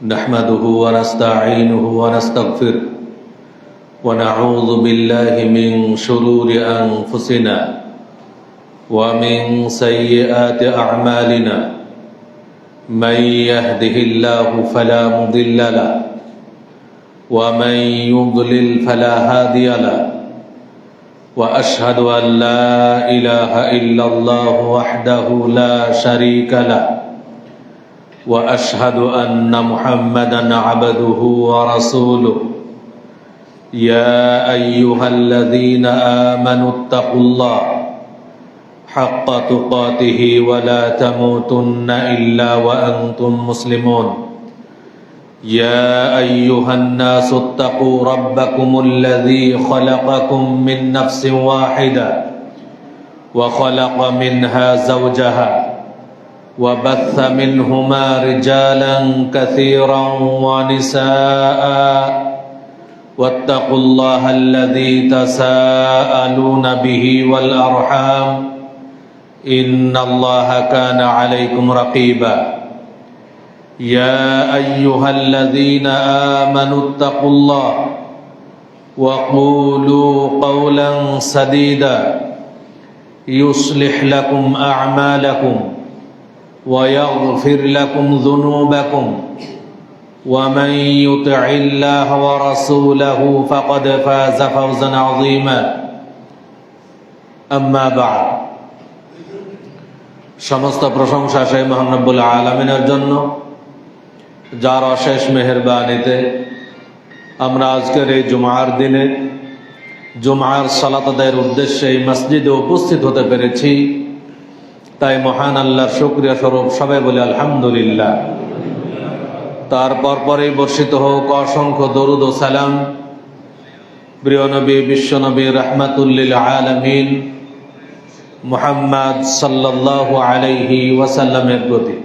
نحمده ونستعينه ونستغفره ونعوذ بالله من شرور أنفسنا ومن سيئات أعمالنا من يهده الله فلا مضل له ومن يضلل فلا هادي له وأشهد أن لا إله إلا الله وحده لا شريك له وأشهد أن محمدًا عبده ورسوله يا أيها الذين آمنوا اتقوا الله حق تقاته ولا تموتن إلا وأنتم مسلمون يا أيها الناس اتقوا ربكم الذي خلقكم من نفس واحدة وخلق منها زوجها وبث منهما رجالا كثيرا ونساء واتقوا الله الذي تساءلون به والأرحام إن الله كان عليكم رقيبا يا أيها الذين آمنوا اتقوا الله وقولوا قولا سديدا يصلح لكم أعمالكم ويغفر لكم ذنوبكم ومن يطع الله ورسوله فقد فاز فوزا عظيما أما بعد সমস্ত প্রশংসা সেই মহান রব্বুল আলামিনের জন্য যার অশেষ মেহেরবানিতে আমরা আজকের এই জুমার দিনে জুমার সালাত আদায়ের উদ্দেশ্যে এই মসজিদে উপস্থিত হতে পেরেছি। তাই মহান আল্লাহর শুকরিয়া স্বরূপ সবাই বলে আলহামদুলিল্লাহ। তারপর পরেই বর্ষিত হোক অসংখ্য দরুদ ও সালাম প্রিয় নবী বিশ্বনবী রাহমাতুল লিল আলামিন মুহাম্মদ সাল্লাল্লাহু আলাইহি ওয়াসাল্লামের প্রতি।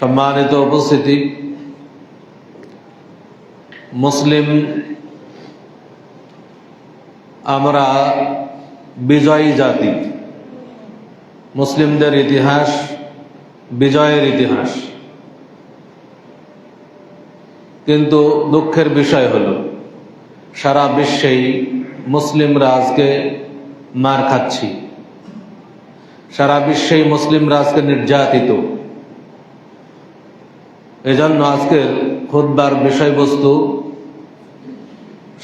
সম্মানিত উপস্থিতি, মুসলিম আমরা বিজয়ী জাতি। মুসলিমদের ইতিহাস বিজয়ের ইতিহাস, কিন্তু দুঃখের বিষয় হলো সারা বিশ্বেই মুসলিমরা আজকে মার খাচ্ছি, সারা বিশ্বেই মুসলিমরা আজকে নির্যাতিত। এজন্য আজকের খুতবার বিষয়বস্তু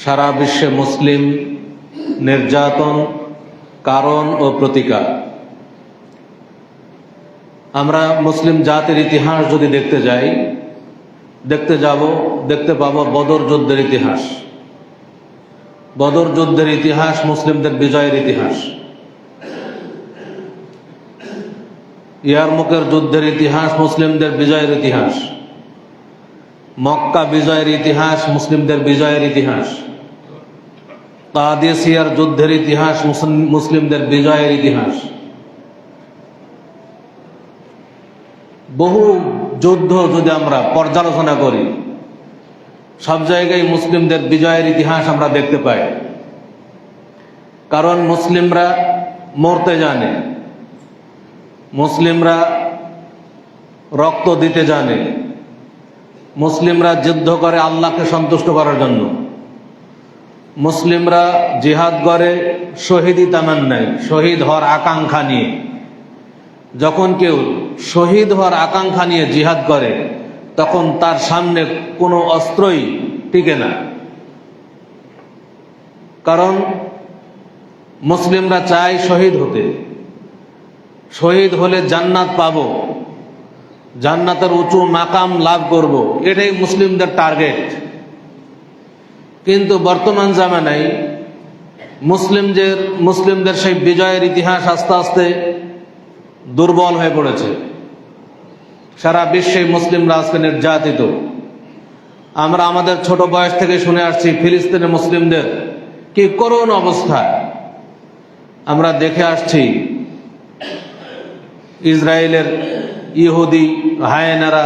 সারা বিশ্বে মুসলিম নির্যাতন, কারণ ও প্রতিকার। আমরা মুসলিম জাতির ইতিহাস যদি দেখতে পাবো বদর যুদ্ধের ইতিহাস। বদর যুদ্ধের ইতিহাস মুসলিমদের বিজয়ের ইতিহাস। ইয়ারমুকের যুদ্ধের ইতিহাস মুসলিমদের বিজয়ের ইতিহাস। মক্কা বিজয়ের ইতিহাস মুসলিমদের বিজয়ের ইতিহাস। কাদেসিয়ার যুদ্ধের ইতিহাস মুসলিমদের বিজয়ের ইতিহাস। বহু যুদ্ধ যদি আমরা পর্যালোচনা করি, সব জায়গায় মুসলিমদের বিজয়ের ইতিহাস আমরা দেখতে পাই। কারণ মুসলিমরা মরতে জানে, মুসলিমরা রক্ত দিতে জানে, মুসলিমরা যুদ্ধ করে আল্লাহকে সন্তুষ্ট করার জন্য, মুসলিমরা জিহাদ করে শহীদি তামান্নায়, শহীদ হওয়ার আকাঙ্ক্ষা নিয়ে। যখন কেউ শহীদ হওয়ার আকাঙ্ক্ষা নিয়ে জিহাদ করে তখন তার সামনে কোনো অস্ত্রই টিকে না। কারণ মুসলিমরা চায় শহীদ হতে, শহীদ হলে জান্নাত পাবো, জান্নাতের উঁচু মাকাম লাভ করব, এটাই মুসলিমদের টার্গেট। কিন্তু বর্তমান জামানায় মুসলিমদের সেই বিজয়ের ইতিহাস আস্তে আস্তে দুর্বল হয়ে পড়েছে। সারা বিশ্বে মুসলিমরা আজকে নির্যাতিত। আমরা আমাদের ছোট বয়স থেকে শুনে আসছি ফিলিস্তিনের মুসলিমদের কি করুণ অবস্থা। আমরা দেখে আসছি ইসরায়েলের ইহুদি হায়েনারা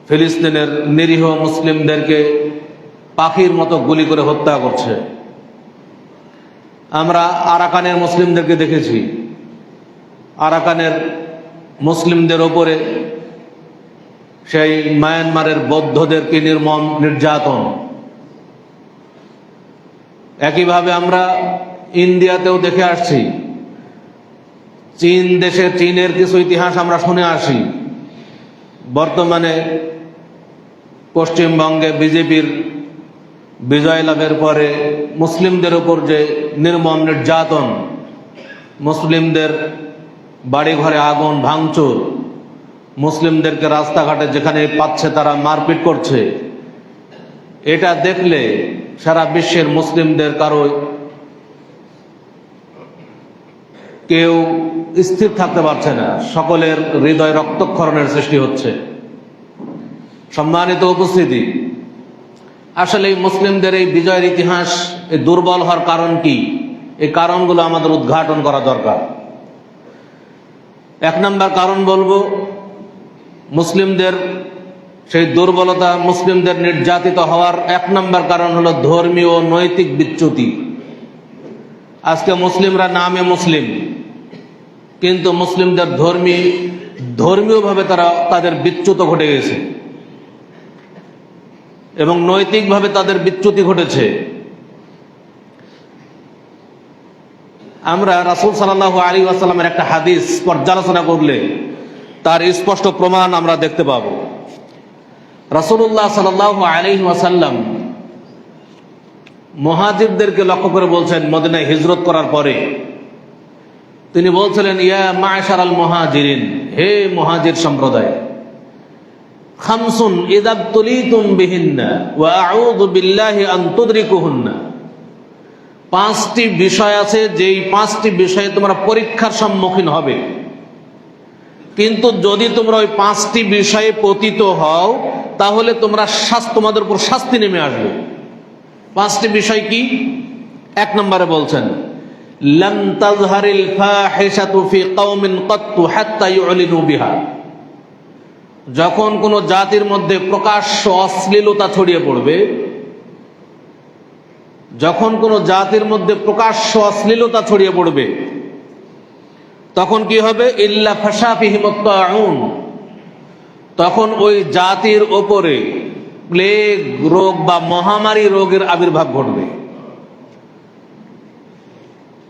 ফিলিস্তিনের নিরীহ মুসলিমদেরকে পাখির মতো গুলি করে হত্যা করছে। আমরা আরাকানের মুসলিমদেরকে দেখেছি, আরাকানের মুসলিমদের ওপরে সেই মায়ানমারের বৌদ্ধদেরকে নির্মম নির্যাতন। একইভাবে আমরা ইন্ডিয়াতেও দেখে আসছি। চীনের কিছু ইতিহাস আমরা শুনে আসি। বর্তমানে পশ্চিমবঙ্গে বিজেপির বিজয় লাভের পরে মুসলিমদের উপর যে নির্মম নির্যাতন, মুসলিমদের বাড়িঘরে আগুন ভাঙচুর, মুসলিমদেরকে রাস্তাঘাটে যেখানে পাচ্ছে তারা মারপিট করছে, এটা দেখলে সারা বিশ্বের মুসলিমদের কারো কেউ স্থির থাকতে পারছে না। সকলের হৃদয় রক্তক্ষরণের সৃষ্টি হচ্ছে। সম্মানিত উপস্থিতি, আসলে মুসলিমদের এই বিজয়ের ইতিহাস এই দুর্বল হওয়ার কারণ কি? এই কারণগুলো আমাদের উদ্ঘাটন করা দরকার। এক নম্বর কারণ বলবো, মুসলিমদের সেই দুর্বলতা, মুসলিমদের নির্যাতিত হওয়ার এক নম্বর কারণ হলো ধর্মীয় ও নৈতিক বিচ্যুতি। আজকে মুসলিমরা নামে মুসলিম, কিন্তু মুসলিমদের ধর্মীয়ভাবে তাদের বিচ্যুত ঘটে গেছে এবং নৈতিকভাবে তাদের বিচ্যুতি ঘটেছে। আমরা রাসূল সাল্লাল্লাহু আলাইহি ওয়াসাল্লামের একটা হাদিস পর্যালোচনা করলে তার স্পষ্ট প্রমাণ আমরা দেখতে পাব। রাসূলুল্লাহ সাল্লাল্লাহু আলাইহি ওয়াসাল্লাম মুহাজিরদেরকে লক্ষ্য করে বলছেন, মদিনায় হিজরত করার পরে তিনি বলছিলেন, ইয়া মা'শারাল মুহাজিরিন, হে মুহাজির সম্প্রদায়, খামসুন ইযা তুলিতুম বিহিন্না ওয়া আউযু বিল্লাহি আন তুদরিকুহুন্না। পাঁচটি বিষয় আছে, যেই পাঁচটি বিষয়ে তোমরা পরীক্ষার সম্মুখীন হবে, কিন্তু যদি তোমরা ওই পাঁচটি বিষয়ে পতিত হও তাহলে তোমাদের উপর শাস্তি নেমে আসবে। পাঁচটি বিষয় কি? এক নম্বরে বলছেন, লাম তাযহারিল ফাহিশাতু ফি কওমিন কাত্তু হাত্তা ইউলিনু বিহা। যখন কোন জাতির মধ্যে প্রকাশ্য অশ্লীলতা ছড়িয়ে পড়বে, যখন কোন জাতির মধ্যে প্রকাশ্য অশ্লীলতা ছড়িয়ে পড়বে, তখন কি হবে? ইল্লা ফাশা ফিহিমুত তাউন, তখন ওই জাতির ওপরে প্লেগ রোগ বা মহামারী রোগের আবির্ভাব ঘটবে।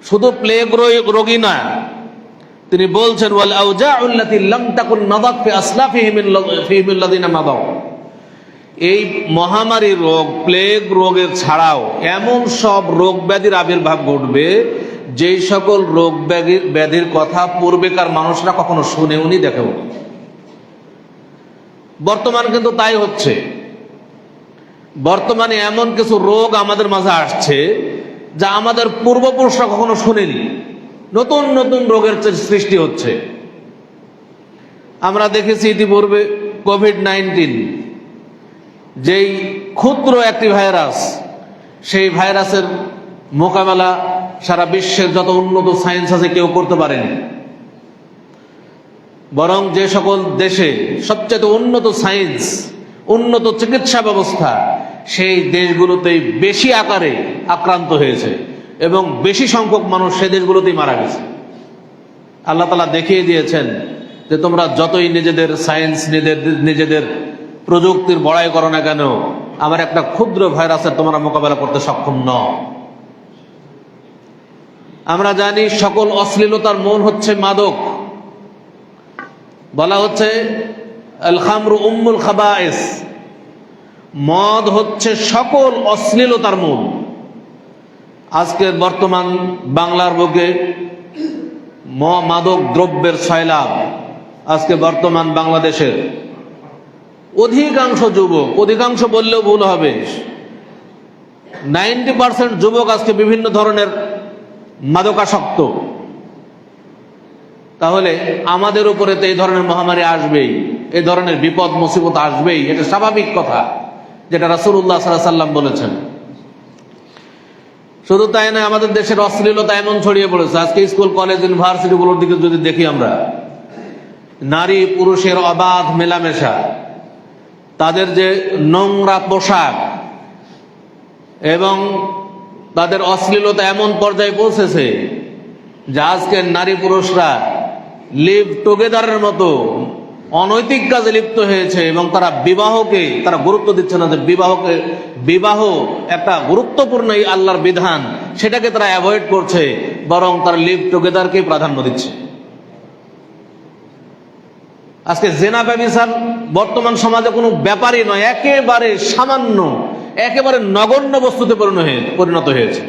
শুধু প্লেগ রোগী না, তিনি বলছেন, ওয়াল আউজাউল্লাতী লাম তাকুন নাদাত ফি আসলাফিহিম আল্লাযীনা মাদাউ। এই মহামারী রোগ, প্লেগ রোগের ছাড়াও এমন সব রোগ ব্যাধির আবির্ভাব ঘটবে যেই সকল রোগ ব্যাধির কথা পূর্বেকার মানুষরা কখনো শুনেওনি, দেখেও। বর্তমান কিন্তু তাই হচ্ছে। বর্তমানে এমন কিছু রোগ আমাদের মাঝে আসছে যা আমাদের পূর্বপুরুষরা কখনো শুনেনি। নতুন নতুন রোগের সৃষ্টি হচ্ছে। আমরা দেখেছি ইতিপূর্বে কোভিড-19, যেই ক্ষুদ্র একটি ভাইরাস, সেই ভাইরাসের মোকাবেলা সারা বিশ্বের যত উন্নত সায়েন্স আছে কেউ করতে পারেনি। বরং যে সকল দেশে সবচেয়ে উন্নত সায়েন্স, উন্নত চিকিৎসা ব্যবস্থা, সেই দেশগুলোতেই বেশি আকারে আক্রান্ত হয়েছে এবং বেশি সংখ্যক মানুষ সেই দেশগুলোতেই মারা গেছে। আল্লাহ তাআলা দেখিয়ে দিয়েছেন যে তোমরা যতই নিজেদের সায়েন্স, নিজেদের প্রযুক্তির বড়াই করো না কেন, আমার একটা ক্ষুদ্র ভাইরাসের তোমরা মোকাবেলা করতে সক্ষম নও। আমরা জানি সকল অশ্লীলতার মূল হচ্ছে মাদক। বলা হচ্ছে আল খামরু উম্মুল খাবায়েস, মদ হচ্ছে সকল অশ্লীলতার মূল। আজকে বর্তমান বাংলার বুকে মাদক দ্রব্যের সয়লাব। আজকে বর্তমান বাংলাদেশের অধিকাংশ যুবক, অধিকাংশ বললেও ভুল হবে, 90% যুবক আজকে বিভিন্ন ধরনের মাদকাসক্ত। তাহলে আমাদের উপরে তো এই ধরনের মহামারী আসবেই, এই ধরনের বিপদ মুসিবত আসবেই, এটা স্বাভাবিক কথা, যেটা রাসূলুল্লাহ সাল্লাল্লাহু আলাইহি ওয়াসাল্লাম বলেছেন। শুধু তাই নয়, আমাদের দেশের অশ্লীলতা এমন ছড়িয়ে পড়েছে, আজকে স্কুল, কলেজ, ইউনিভার্সিটিগুলোর দিকে যদি দেখি আমরা, নারী পুরুষের অবাধ মেলামেশা, তাদের যে নোংরা পোশাক এবং তাদের অশ্লীলতা এমন পর্যায়ে পৌঁছেছে যে আজকে নারী পুরুষরা লিভ টুগেদারের মতো অনৈতিক কাজে লিপ্ত হয়েছে এবং তারা বিবাহকে তারা গুরুত্ব দিচ্ছে না, যে বিবাহ একটা গুরুত্বপূর্ণ এই আল্লাহর বিধান, সেটাকে তারা অ্যাভয়েড করছে, বরং তারা লিভ টুগেদারকে প্রাধান্য দিচ্ছে। আজকে জেনা ব্যভিচার বর্তমান সমাজে কোনো ব্যাপারই নয়, একেবারে সামান্য, একেবারে নগণ্য বস্তুতে পরিণত হয়েছে।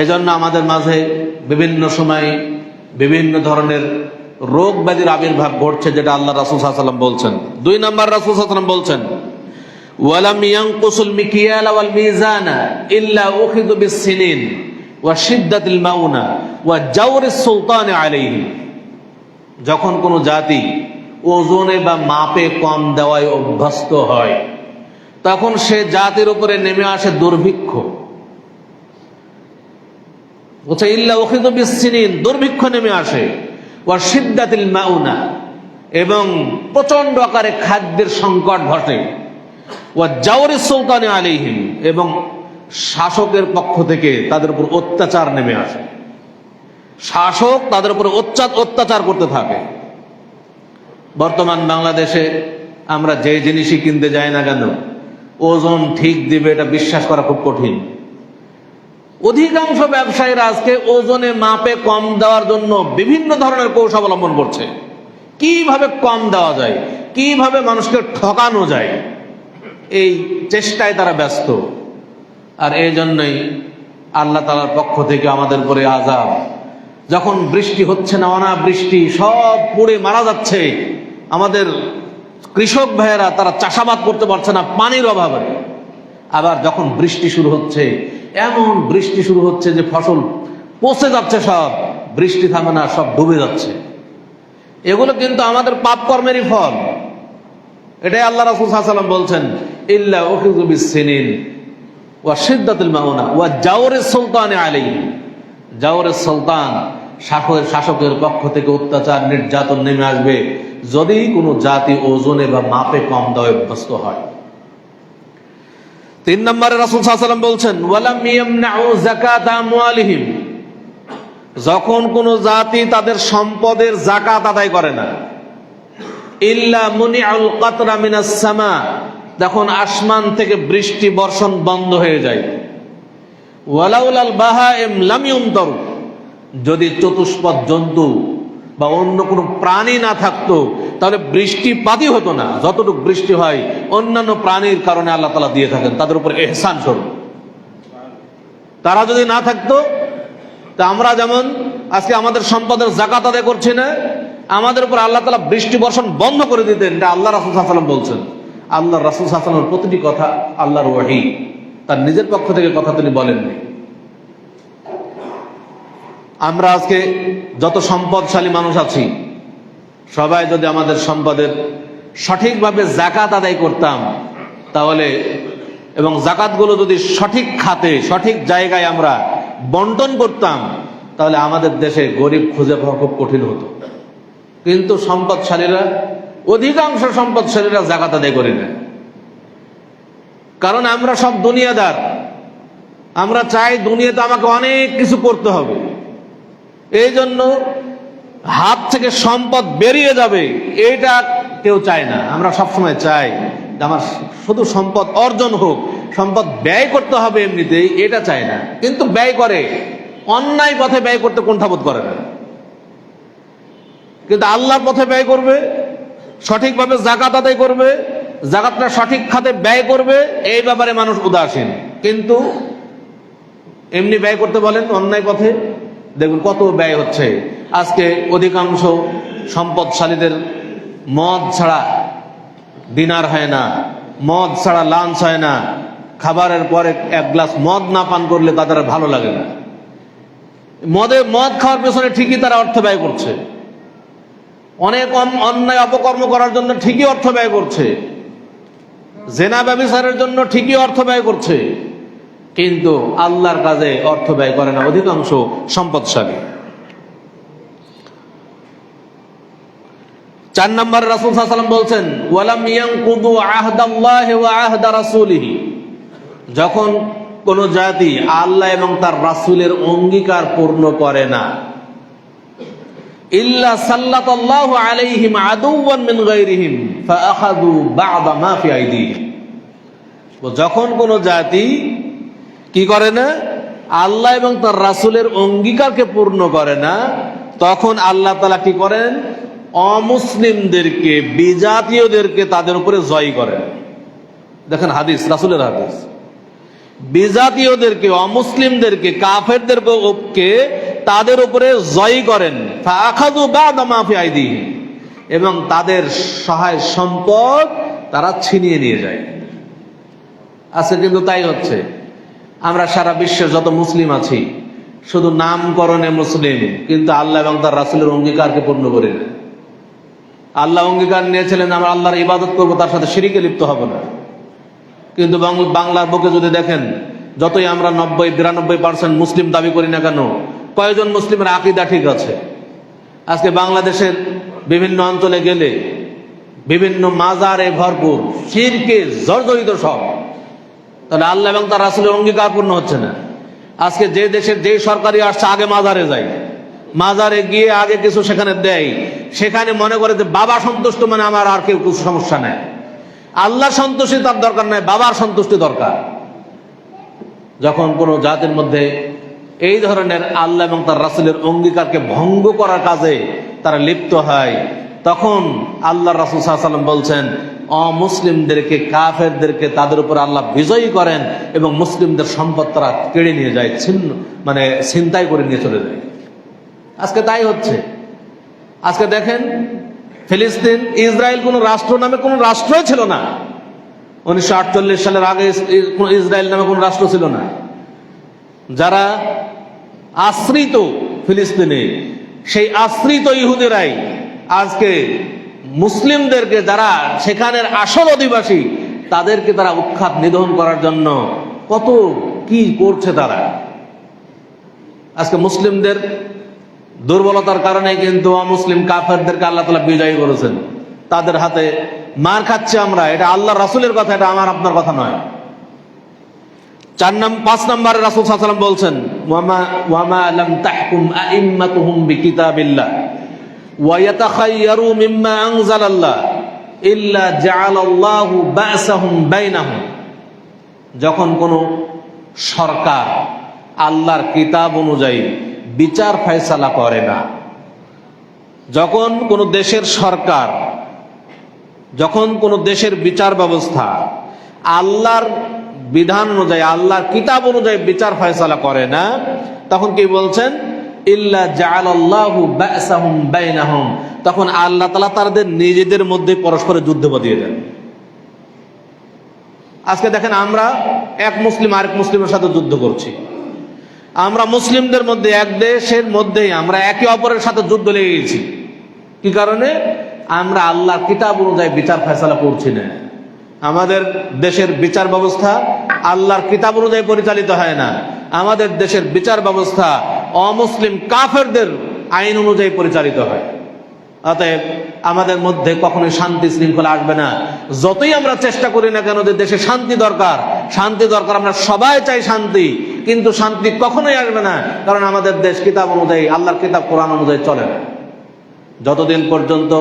এজন্য আমাদের মাঝে বিভিন্ন সময় বিভিন্ন ধরনের রোগ ব্যাধির আবির্ভাব ঘটছে, যেটা আল্লাহ রাসূল সাল্লাল্লাহু আলাইহি ওয়াসাল্লাম বলছেন। 2 নম্বর রাসূল সাল্লাল্লাহু আলাইহি ওয়াসাল্লাম বলছেন, ওয়ালাম ইয়ানকুসুল মিকিয়াল ওয়াল মিজানা ইল্লা উখিযু বিস-সিনিন ওয়া শিদ্দাতিল মাউনা ওয়া জাওরিস সুলতান আলাইহি। যখন কোনো জাতি ওজনে বা মাপে কম দেওয়ায় অভ্যস্ত হয়, তখন সে জাতির উপরে নেমে আসে দুর্ভিক্ষ। বলছে ইল্লা উখিযু বিস-সিনিন, দুর্ভিক্ষ নেমে আসে, ওয়া শিদ্দাতিল মাউনা, এবং প্রচন্ড আকারে খাদ্যের সংকট ঘটে, ওয়া জাওরিস সুলতান আলাইহিম, এবং শাসকের পক্ষ থেকে তাদের উপর অত্যাচার নেমে আসে। শাসক তাদের উপর অত্যাচার করতে থাকে। বর্তমান বাংলাদেশে আমরা যে জিনিসই কিনতে যাই না কেন, ওজন ঠিক দিবে এটা বিশ্বাস করা খুব কঠিন। অধিকাংশ ব্যবসায়ীরা আজকে ওজনে মাপে কম দেওয়ার জন্য বিভিন্ন ধরনের কৌশল অবলম্বন করছে। কিভাবে কম দেওয়া যায়, কিভাবে মানুষকে ঠকানো যায়, এই চেষ্টায় তারা ব্যস্ত। আর এই জন্যই আল্লাহ তাআলার পক্ষ থেকে আমাদের উপরে আযাব। যখন বৃষ্টি হচ্ছে না, অনাবৃষ্টি, সব পুড়ে মারা যাচ্ছে, আমাদের কৃষক ভাইয়েরা তারা চাষাবাদ করতে পারছে না পানির অভাবে। আবার যখন বৃষ্টি শুরু হচ্ছে, এমন বৃষ্টি শুরু হচ্ছে যে ফসল পচে যাচ্ছে, সব বৃষ্টি থামে না, সব ডুবে যাচ্ছে। এগুলো কিন্তু আমাদের পাপ কর্মেরই ফল। এটাই আল্লাহ রাসূল সাল্লাল্লাহু আলাইহি ওয়াসাল্লাম বলছেন, ইল্লা উখিযু বিস-সিনিন ওয়া শিদ্দাতিল মাউনা ওয়া জাওরিস সুলতান আলাইহি। জাওরিস সুলতান, শাসকের পক্ষ থেকে অত্যাচার নির্যাতন নেমে আসবে যদি কোনো জাতি ওজনে বা মাপে কম দেওয়ায় অভ্যস্ত হয়। 3 নম্বরে রাসূল সাল্লাল্লাহু আলাইহি ওয়াসাল্লাম বলছেন, ওয়ালাম ইয়ামনাউ যাকাত আমওয়ালিহিম, যখন কোনো জাতি তাদের সম্পদের যাকাত আদায় করে না, ইল্লা মুনিআল কাতরা মিনাস সামা, যখন আসমান থেকে বৃষ্টি বর্ষণ বন্ধ হয়ে যায়, ওয়ালাউলাল বাহাইম লাম ইউমতার, যদি চতুষ্পদ জন্তু বা অন্য কোনো প্রাণী না থাকতো তাহলে বৃষ্টিপাতই হতো না। যতটুকু বৃষ্টি হয় অন্যান্য প্রাণীর কারণে আল্লাহ তাআলা দিয়ে থাকেন, তাদের উপর ইহসান স্বরূপ। তারা যদি না থাকতো, তা আমরা যেমন আজকে আমাদের সম্পদের যাকাত আদায় করছি না, আমাদের উপর আল্লাহ তাআলা বৃষ্টি বর্ষণ বন্ধ করে দিতেন। এটা আল্লাহ রাসূল সাল্লাল্লাহু আলাইহি ওয়াসাল্লাম বলছেন। আল্লাহ রাসূল সাল্লাল্লাহু আলাইহি ওয়াসাল্লামের প্রতিটি কথা আল্লাহর ওহী, তার নিজের পক্ষ থেকে কথা তিনি বলেননি। আমরা আজকে যত সম্পদশালী মানুষ আছি, সবাই যদি আমাদের সম্পদের সঠিকভাবে যাকাত আদায় করতাম তাহলে, এবং যাকাতগুলো যদি সঠিক খাতে সঠিক জায়গায় আমরা বন্টন করতাম, তাহলে আমাদের দেশে গরিব খুঁজে পাওয়া খুব কঠিন হতো। কিন্তু সম্পদশালীরা, অধিকাংশ সম্পদশালীরা যাকাত আদায় করে না। কারণ আমরা সব দুনিয়াদার, আমরা চাই দুনিয়াতে আমাকে অনেক কিছু করতে হবে। এই জন্য হাত থেকে সম্পদ বেরিয়ে যাবে এটা কেউ চায় না। আমরা সবসময় চাই আমার শুধু সম্পদ অর্জন হোক, সম্পদ ব্যয় করতে হবে এমনিতেই, এটা চায় না। কিন্তু ব্যয় করে, অন্যায় পথে ব্যয় করতে কুণ্ঠাবোধ করে না। কিন্তু আল্লাহর পথে ব্যয় করবে, সঠিকভাবে যাকাত আদায় করবে, যাকাতটা সঠিক খাতে ব্যয় করবে, এই ব্যাপারে মানুষ উদাসীন। কিন্তু এমনি ব্যয় করতে বলেন অন্যায় পথে, দেখুন কত ব্যয় হচ্ছে। আজকে অধিকাংশ সম্পদশালীদের মদ ছাড়া ডিনার হয় না, মদ ছাড়া লাঞ্চ হয় না, খাবারের পরে এক গ্লাস মদ না পান করলে তাদের ভালো লাগে না। মদ খাওয়ার পেছনে ঠিকই তারা অর্থ ব্যয় করছে, অনেক অন্যায় অপকর্ম করার জন্য ঠিকই অর্থ ব্যয় করছে, জেনা ব্যভিচারের জন্য ঠিকই অর্থ ব্যয় করছে, কিন্তু আল্লাহর কাজে অর্থ ব্যয় করে না অধিকাংশ সম্পদশালী। 4 নম্বরে রাসূল সাল্লাল্লাহু আলাইহি ওয়াসাল্লাম বলছেন, ওয়ালাম ইয়ানকুদু আহদাল্লাহি ওয়া আহদা রাসূলিহি, যখন কোন জাতি আল্লাহ এবং তার রাসূলের অঙ্গীকার পূর্ণ করে না, ইল্লা সাল্লাতাল্লাহু আলাইহিম আদুওয়ান মিন গায়রিহিম ফাআখাযু বা'দা মা ফি আইদিহিম। যখন কোন জাতি কি করে না, আল্লাহ এবং তার রাসূলের অঙ্গীকারকে পূর্ণ করে না, তখন আল্লাহ তাআলা কি করেন, অমুসলিমদেরকে, বিজাতীয়দেরকে তাদের উপরে জয় করেন। দেখেন হাদিস, রাসূলের হাদিস, বিজাতীয়দেরকে, অমুসলিমদেরকে, কাফেরদেরকে তাদের উপরে জয় করেন। ফাআখাযু বা'দা মা ফি আইদিহিম, এবং তাদের সহায় সম্পদ তারা ছিনিয়ে নিয়ে যায়। আজকে কিন্তু তাই হচ্ছে। আমরা সারা বিশ্বে যত মুসলিম আছি, শুধু নামকরণে মুসলিম, কিন্তু আল্লাহ এবং তার রাসূলের অঙ্গীকারকে পূর্ণ করি না। আল্লাহ অঙ্গীকার নিয়েছিলেন আমরা আল্লাহর ইবাদত করব, তার সাথে শিরকে লিপ্ত হব না। কিন্তু বাংলার বুকে যদি দেখেন, যতই আমরা 90-92% মুসলিম দাবি করি না কেন, কয়েকজন মুসলিমের আকীদা ঠিক আছে। আজকে বাংলাদেশের বিভিন্ন অঞ্চলে গেলে বিভিন্ন মাজারে ভরপুর, শিরকে জর্জরিত সব। তাহলে আল্লাহ এবং তার রাসূলের অঙ্গীকার পূর্ণ হচ্ছে না। আজকে যে দেশের যে সরকারি আসছে, আগে মাজারে যায়, মাজারে গিয়ে আগে কিছু সেখানে দেয়, সেখানে মনে করে যে বাবা সন্তুষ্ট মানে আমার আর কেউ কিছু সমস্যা নেই। আল্লাহ সন্তুষ্টি তার দরকার নাই, বাবার সন্তুষ্টি দরকার। যখন কোন জাতির মধ্যে এই ধরনের আল্লাহ এবং তার রাসূলের অঙ্গীকারকে ভঙ্গ করার কাজে তারা লিপ্ত হয়, তখন আল্লাহ রাসূল সাল্লাল্লাহু আলাইহি ওয়াসাল্লাম বলছেন, অমুসলিমদেরকে, কাফেরদেরকে তাদের উপর আল্লাহ বিজয়ী করেন এবং মুসলিমদের সম্পদ তারা কেড়ে নিয়ে যায়, ছিনতাই করে নিয়ে চলে যায়। আজকে তাই হচ্ছে। আজকে দেখেন ফিলিস্তিন, ইসরায়েল কোন রাষ্ট্র নামে কোন রাষ্ট্রই ছিল না। 1948 সালের আগে ইসরায়েল নামে কোন রাষ্ট্র ছিল না। যারা আশ্রিত ফিলিস্তিনে, সেই আশ্রিত ইহুদিরাই আজকে মুসলিমদেরকে, যারা সেখানের আসল অধিবাসী, তাদেরকে তারা উৎখাত নিধন করার জন্য কত কি করছে তারা। আজকে মুসলিমদের দুর্বলতার কারণে কিন্তু অমুসলিম কাফেরদেরকে আল্লাহ তাআলা বিজয়ী করেছেন। তাদের হাতে মার খাচ্ছে আমরা। এটা আল্লাহ রাসূলের কথা, এটা আমার আপনার কথা নয়। 5 নম্বরে রাসূল সাল্লাল্লাহু আলাইহি ওয়াসাল্লাম বলছেন, ওয়ামা লাম তাহকুম আইম্মাতুহুম বিকিতাবিল্লাহ ওয়া ইয়াতাখায়্যারু মিম্মা আনজালাল্লাহ ইল্লা জাআলাল্লাহু বা'সাহুম বাইনাহুম। যখন কোন সরকার আল্লাহর কিতাব অনুযায়ী বিচার ফয়সালা করে না, যখন কোন দেশের সরকার, যখন কোন দেশের বিচার ব্যবস্থা আল্লাহর বিধান অনুযায়ী, আল্লাহর কিতাব অনুযায়ী বিচার ফয়সালা করে না, তখন কি বলছেন, ইল্লা জাআলাল্লাহু বা'সাহুম বাইনাহুম, তখন আল্লাহ তাআলা তাদের নিজেদের মধ্যে পরস্পরের যুদ্ধ বাঁধিয়ে দেন। আজকে দেখেন আমরা এক মুসলিম আরেক মুসলিমের সাথে যুদ্ধ করছি। আমরা মুসলিমদের মধ্যে, এক দেশের মধ্যেই আমরা একে অপরের সাথে যুদ্ধ লেগে গেছি। কি কারণে? আমরা আল্লাহর কিতাব অনুযায়ী বিচার ফয়সালা করছি না। আমাদের দেশের বিচার ব্যবস্থা আল্লাহর কিতাব অনুযায়ী পরিচালিত হয় না। আমাদের দেশের বিচার ব্যবস্থা অমুসলিম কাফেরদের আইন অনুযায়ী পরিচালিত হয়। অতএব আমাদের মধ্যে কখনোই শান্তি শৃঙ্খলা আসবে না। যতই আমরা চেষ্টা করি না কেন যে দেশে শান্তি দরকার, শান্তি দরকার, আমরা সবাই চাই শান্তি, কিন্তু শান্তি কখনোই আসবে না, কারণ আমাদের দেশ কিতাব অনুযায়ী, আল্লাহর কিতাব কোরআন অনুযায়ী চলে না। যতদিন পর্যন্ত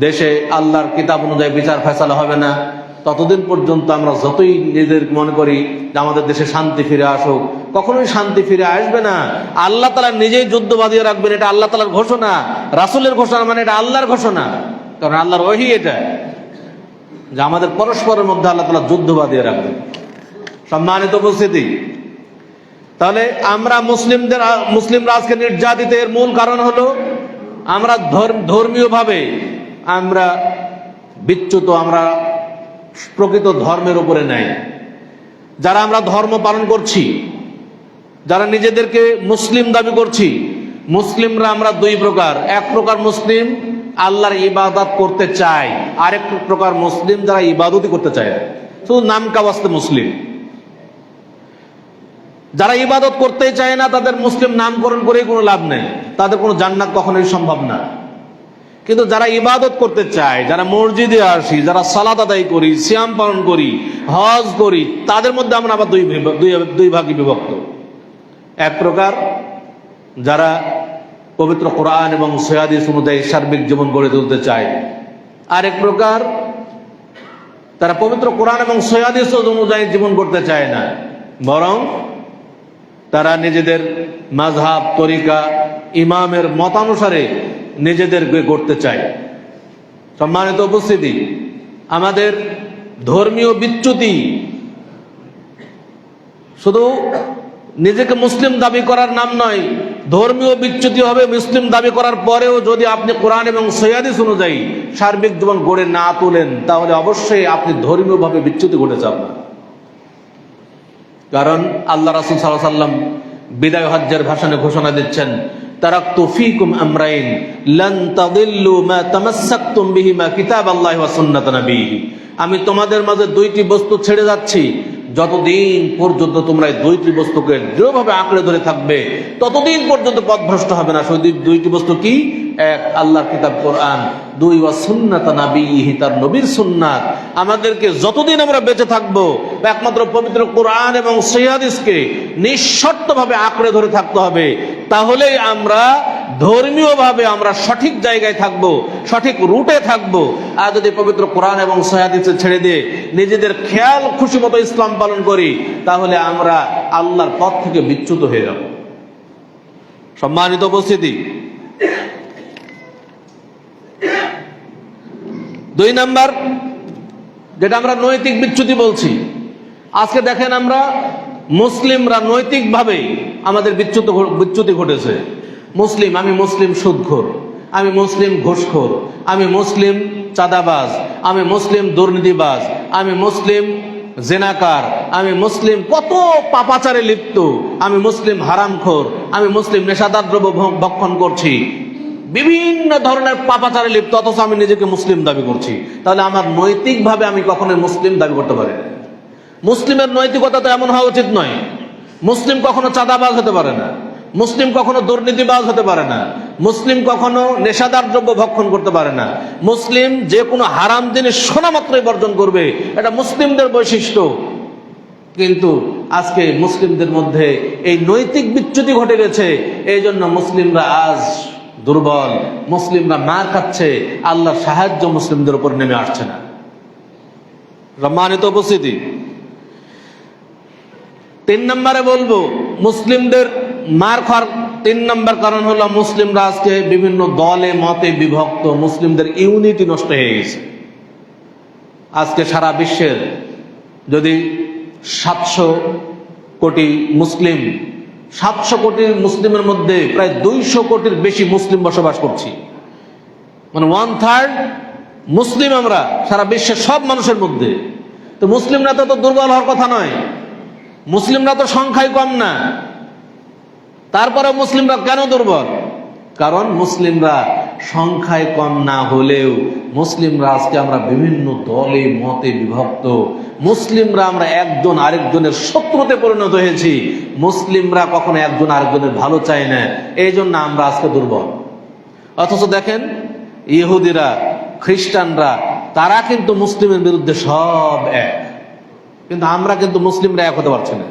দেশে আল্লাহর কিতাব অনুযায়ী বিচার ফয়সালা হবে না, ততদিন পর্যন্ত আমরা যতই নিজেদের মনে করি যে আমাদের দেশে শান্তি ফিরে আসুক, কখনোই শান্তি ফিরে আসবে না। আল্লাহ তাআলা নিজেই যুদ্ধ বাঁধিয়ে রাখবেন, এটা আল্লাহ তাআলার ঘোষণা। রাসূলের ঘোষণা মানে এটা আল্লাহর ঘোষণা, কারণ আল্লাহর ওহী এটা, যে আমাদের পরস্পরের মধ্যে আল্লাহ তাআলা যুদ্ধ বাঁধিয়ে রাখবেন। সম্মানিত উপস্থিতি, তাহলে আমরা মুসলিমরা আজকে নির্যাতিত, এর মূল কারণ হলো আমরা ধর্মীয়ভাবে আমরা বিচ্যুত, আমরা প্রকৃত ধর্মের উপরে নাই। যারা আমরা ধর্ম পালন করছি, যারা নিজেদেরকে মুসলিম দাবি করছি, মুসলিমরা আমরা দুই প্রকার। এক প্রকার মুসলিম আল্লাহর ইবাদত করতে চায়, আরেক প্রকার মুসলিম যারা ইবাদতই করতে চায়, শুধু নাম কাওয়াস্তে মুসলিম। যারা ইবাদত করতেই চায় না, তাদের মুসলিম নামকরণ করেই কোনো লাভ নেই, তাদের কোনো জান্নাত কখনোই সম্ভব না। কিন্তু যারা ইবাদত করতে চায়, যারা মসজিদে আসি, যারা সালাত আদায় করি, সিয়াম পালন করি, হজ করি, তাদের মধ্যে আমরা আবার দুই ভাগে বিভক্ত। এক প্রকার যারা পবিত্র কোরআন এবং সহিহ হাদিস অনুযায়ী সার্বিক জীবন গড়ে তুলতে চায়। আরেক প্রকার, তারা পবিত্র কোরআন এবং সহিহ হাদিস অনুযায়ী জীবন করতে চায় না, বরং তারা নিজেদের মাযহাব, তরিকা, ইমামের মতানুসারে নিজেদেরকে গড়তে চায়। সম্মানিত উপস্থিতি, আমাদের ধর্মীয় বিচ্যুতি শুধু নিজেকে মুসলিম দাবি করার নাম নয়, ধর্মীয় বিচ্যুতি হবে মুসলিম দাবি করার পরেও যদি আপনি কোরআন এবং সহিহ হাদিস অনুযায়ী সার্বিক জীবন গড়ে না তোলেন, তাহলে অবশ্যই আপনি ধর্মীয়ভাবে বিচ্যুতি ঘটেছে আপনার। কারণ আল্লাহ রাসূল সাল্লাল্লাহু আলাইহি ওয়াসাল্লাম বিদায় হজ্জের ভাষণে ঘোষণা দিচ্ছেন, তারাকতু ফীকুম আমরাইন লান তাদিল্লু মা তামাসসাকতুম বিহিমা কিতাবাল্লাহি ওয়া সুন্নাত নবিয়্যিহি। আমি তোমাদের মাঝে দুইটি বস্তু ছেড়ে যাচ্ছি, যতদিন পর্যন্ত তোমরা এই দুইটি বস্তুকে দৃঢ়ভাবে আঁকড়ে ধরে থাকবে ততদিন পর্যন্ত পথভ্রষ্ট হবে না। সেই দুইটি বস্তু কি? এক, আল্লাহর কিতাব কোরআন, দুই, ওয়া সুন্নাত নবিয়্যিহি, তার নবীর সুন্নাত। আমাদেরকে যতদিন আমরা বেঁচে থাকবো একমাত্র পবিত্র কোরআন এবং সহিহ হাদিসকে নিঃশর্তভাবে আঁকড়ে ধরে থাকতে হবে, তাহলেই আমরা ধর্মীয়ভাবে আমরা সঠিক জায়গায় থাকবো, সঠিক রুটে থাকবো। আর যদি পবিত্র কোরআন এবং সহিহ হাদিস ছেড়ে দিয়ে নিজেদের খেয়াল খুশি মতো ইসলাম পালন করি, তাহলে আমরা আল্লাহর পথ থেকে বিচ্যুত হয়ে যাব। সম্মানিত উপস্থিতি, দুই নাম্বার, যেটা আমরা নৈতিক বিচ্যুতি বলছি, আজকে দেখেন আমরা মুসলিমরা নৈতিকভাবে আমাদের বিচ্যুতি ঘটেছে। মুসলিম, আমি মুসলিম সুদখোর, আমি মুসলিম ঘুষখোর, আমি মুসলিম চাঁদাবাজ, আমি মুসলিম দুর্নীতিবাজ, আমি মুসলিম জেনাকার, আমি মুসলিম কত পাপাচারে লিপ্ত, আমি মুসলিম হারামখোর, আমি মুসলিম নেশাদার দ্রব্য ভক্ষণ করছি, বিভিন্ন ধরনের পাপাচারে লিপ্ত, অথচ আমি নিজেকে মুসলিম দাবি করছি। তাহলে আমার নৈতিকভাবে আমি কখনোই মুসলিম দাবি করতে পারি না। মুসলিমের নৈতিকতা তো এমন হওয়া উচিত নয়। মুসলিম কখনো চাঁদাবাজ হতে পারে না, মুসলিম কখনো দুর্নীতিবাজ হতে পারে না, মুসলিম কখনো নেশাদার দ্রব্য ভক্ষণ করতে পারে না, মুসলিম যে কোনো হারাম জিনিস শোনা মাত্রই বর্জন করবে, এটা মুসলিমদের বৈশিষ্ট্য। কিন্তু আজকে মুসলিমদের মধ্যে এই নৈতিক বিচ্যুতি ঘটে গেছে, এই জন্য মুসলিমরা আজ দুর্বল, মুসলিমরা মার খাচ্ছে, আল্লাহর সাহায্য মুসলিমদের উপর নেমে আসছে না। সম্মানিত উপস্থিতি, তিন নম্বরে বলবো, মুসলিমদের মার খাওয়ার তিন নম্বর কারণ হলো মুসলিমরা আজকে বিভিন্ন দলে মতে বিভক্ত, মুসলিমদের ইউনিটি নষ্ট হয়ে গেছে। আজকে সারা বিশ্বের যদি 700 কোটি মুসলিম, 700 কোটি মুসলিমের মধ্যে প্রায় 200 কোটির বেশি মুসলিম বসবাস করছি, মানে 1/3 মুসলিম আমরা সারা বিশ্বের সব মানুষের মধ্যে। তো মুসলিমরা তো দুর্বল হওয়ার কথা নয়, মুসলিমরা তো সংখ্যায় কম না, তারপরে মুসলিমরা কেন দুর্বল? কারণ মুসলিমরা সংখ্যায় কম না হলেও মুসলিমরা আজকে আমরা বিভিন্ন দলে মতে বিভক্ত, মুসলিমরা আমরা একজন আরেকজনের শত্রুতে পরিণত হয়েছি, মুসলিমরা কখনো একজন আরেকজনের ভালো চায় না, এই জন্য আমরা আজকে দুর্বল। অথচ দেখেন ইহুদিরা, খ্রিস্টানরা, তারা কিন্তু মুসলিমের বিরুদ্ধে সব এক, কিন্তু আমরা কিন্তু মুসলিমরা এক হতে পারছি না।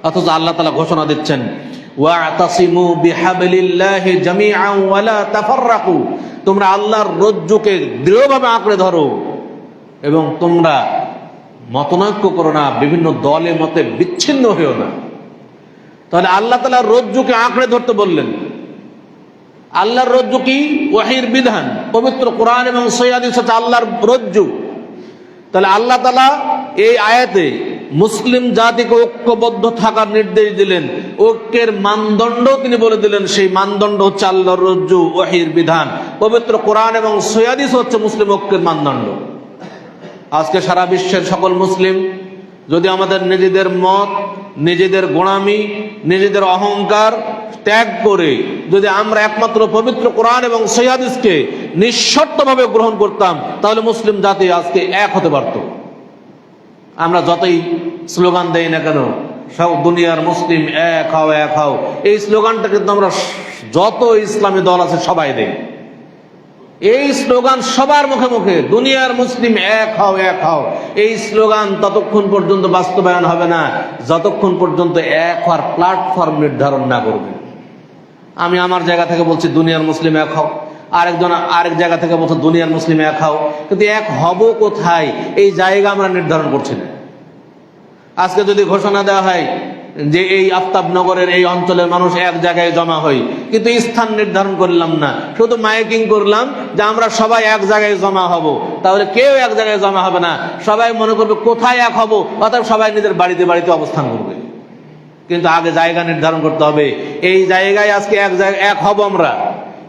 অথচ আল্লাহ তাআলা ঘোষণা দিচ্ছেন, ওয়াতাসিমু বিহাবলিল্লাহি জামিআন ওয়া লা তাফাররাকু, তোমরা আল্লাহর রজ্জুকে দৃঢ়ভাবে আঁকড়ে ধরো এবং তোমরা মতনৈক্য করো না, বিভিন্ন দলে মতে বিচ্ছিন্ন হয়েও না। তাহলে আল্লাহ তাআলা রজ্জুকে আঁকড়ে ধরতে বললেন। আল্লাহর রজ্জু কি? ওয়াহির বিধান, পবিত্র কোরআন এবং সহিহ হাদিস হচ্ছে আল্লাহর রজ্জু। তাহলে আল্লাহ তাআলা এই আয়াতে মুসলিম জাতিকে ঐক্যবদ্ধ থাকার নির্দেশ দিলেন, ঐক্যের মানদণ্ড তিনি বলে দিলেন। সেই মানদণ্ড হচ্ছে আল্লাহর রজ্জু, ওয়াহির বিধান, পবিত্র কোরআন এবং সহিহ হাদিস হচ্ছে মুসলিম ঐক্যের মানদণ্ড। আজকে সারা বিশ্বের সকল মুসলিম যদি আমাদের নিজেদের মত, নিজেদের গোঁড়ামি, নিজেদের অহংকার ত্যাগ করে যদি আমরা একমাত্র পবিত্র কোরআন এবং সহিহ হাদিসকে নিঃশর্তভাবে গ্রহণ করতাম, তাহলে মুসলিম জাতি আজকে এক হতে পারত। আমরা যতই স্লোগান দেই না কেন, সব দুনিয়ার মুসলিম এক হও, এক হও, এই স্লোগানটা কিন্তু আমরা যত ইসলামী দল আছে সবাই দেই। এই স্লোগান সবার মুখে মুখে, দুনিয়ার মুসলিম এক হও, এক হও, এই স্লোগান ততক্ষণ পর্যন্ত বাস্তবায়ন হবে না যতক্ষণ পর্যন্ত এক হওয়ার প্ল্যাটফর্ম নির্ধারণ না করবে। আমি আমার জায়গা থেকে বলছি দুনিয়ার মুসলিম এক হও, আরেকজন আরেক জায়গা থেকে বলছে দুনিয়ার মুসলিম এক হও, কিন্তু এক হব কোথায় এই জায়গা আমরা নির্ধারণ করছি না। আজকে যদি ঘোষণা দেওয়া হয় যে এই আফতাবনগরের এই অঞ্চলের মানুষ এক জায়গায় জমা হই, কিন্তু স্থান নির্ধারণ করলাম না, শুধু মাইকিং করলাম যে আমরা সবাই এক জায়গায় জমা হব, তাহলে কেউ এক জায়গায় জমা হবে না, সবাই মনে করবে কোথায় এক হব, অর্থাৎ সবাই নিজের বাড়িতে বাড়িতে অবস্থান করবে। কিন্তু আগে জায়গা নির্ধারণ করতে হবে, এই জায়গায় আজকে এক জায়গায় এক হব আমরা,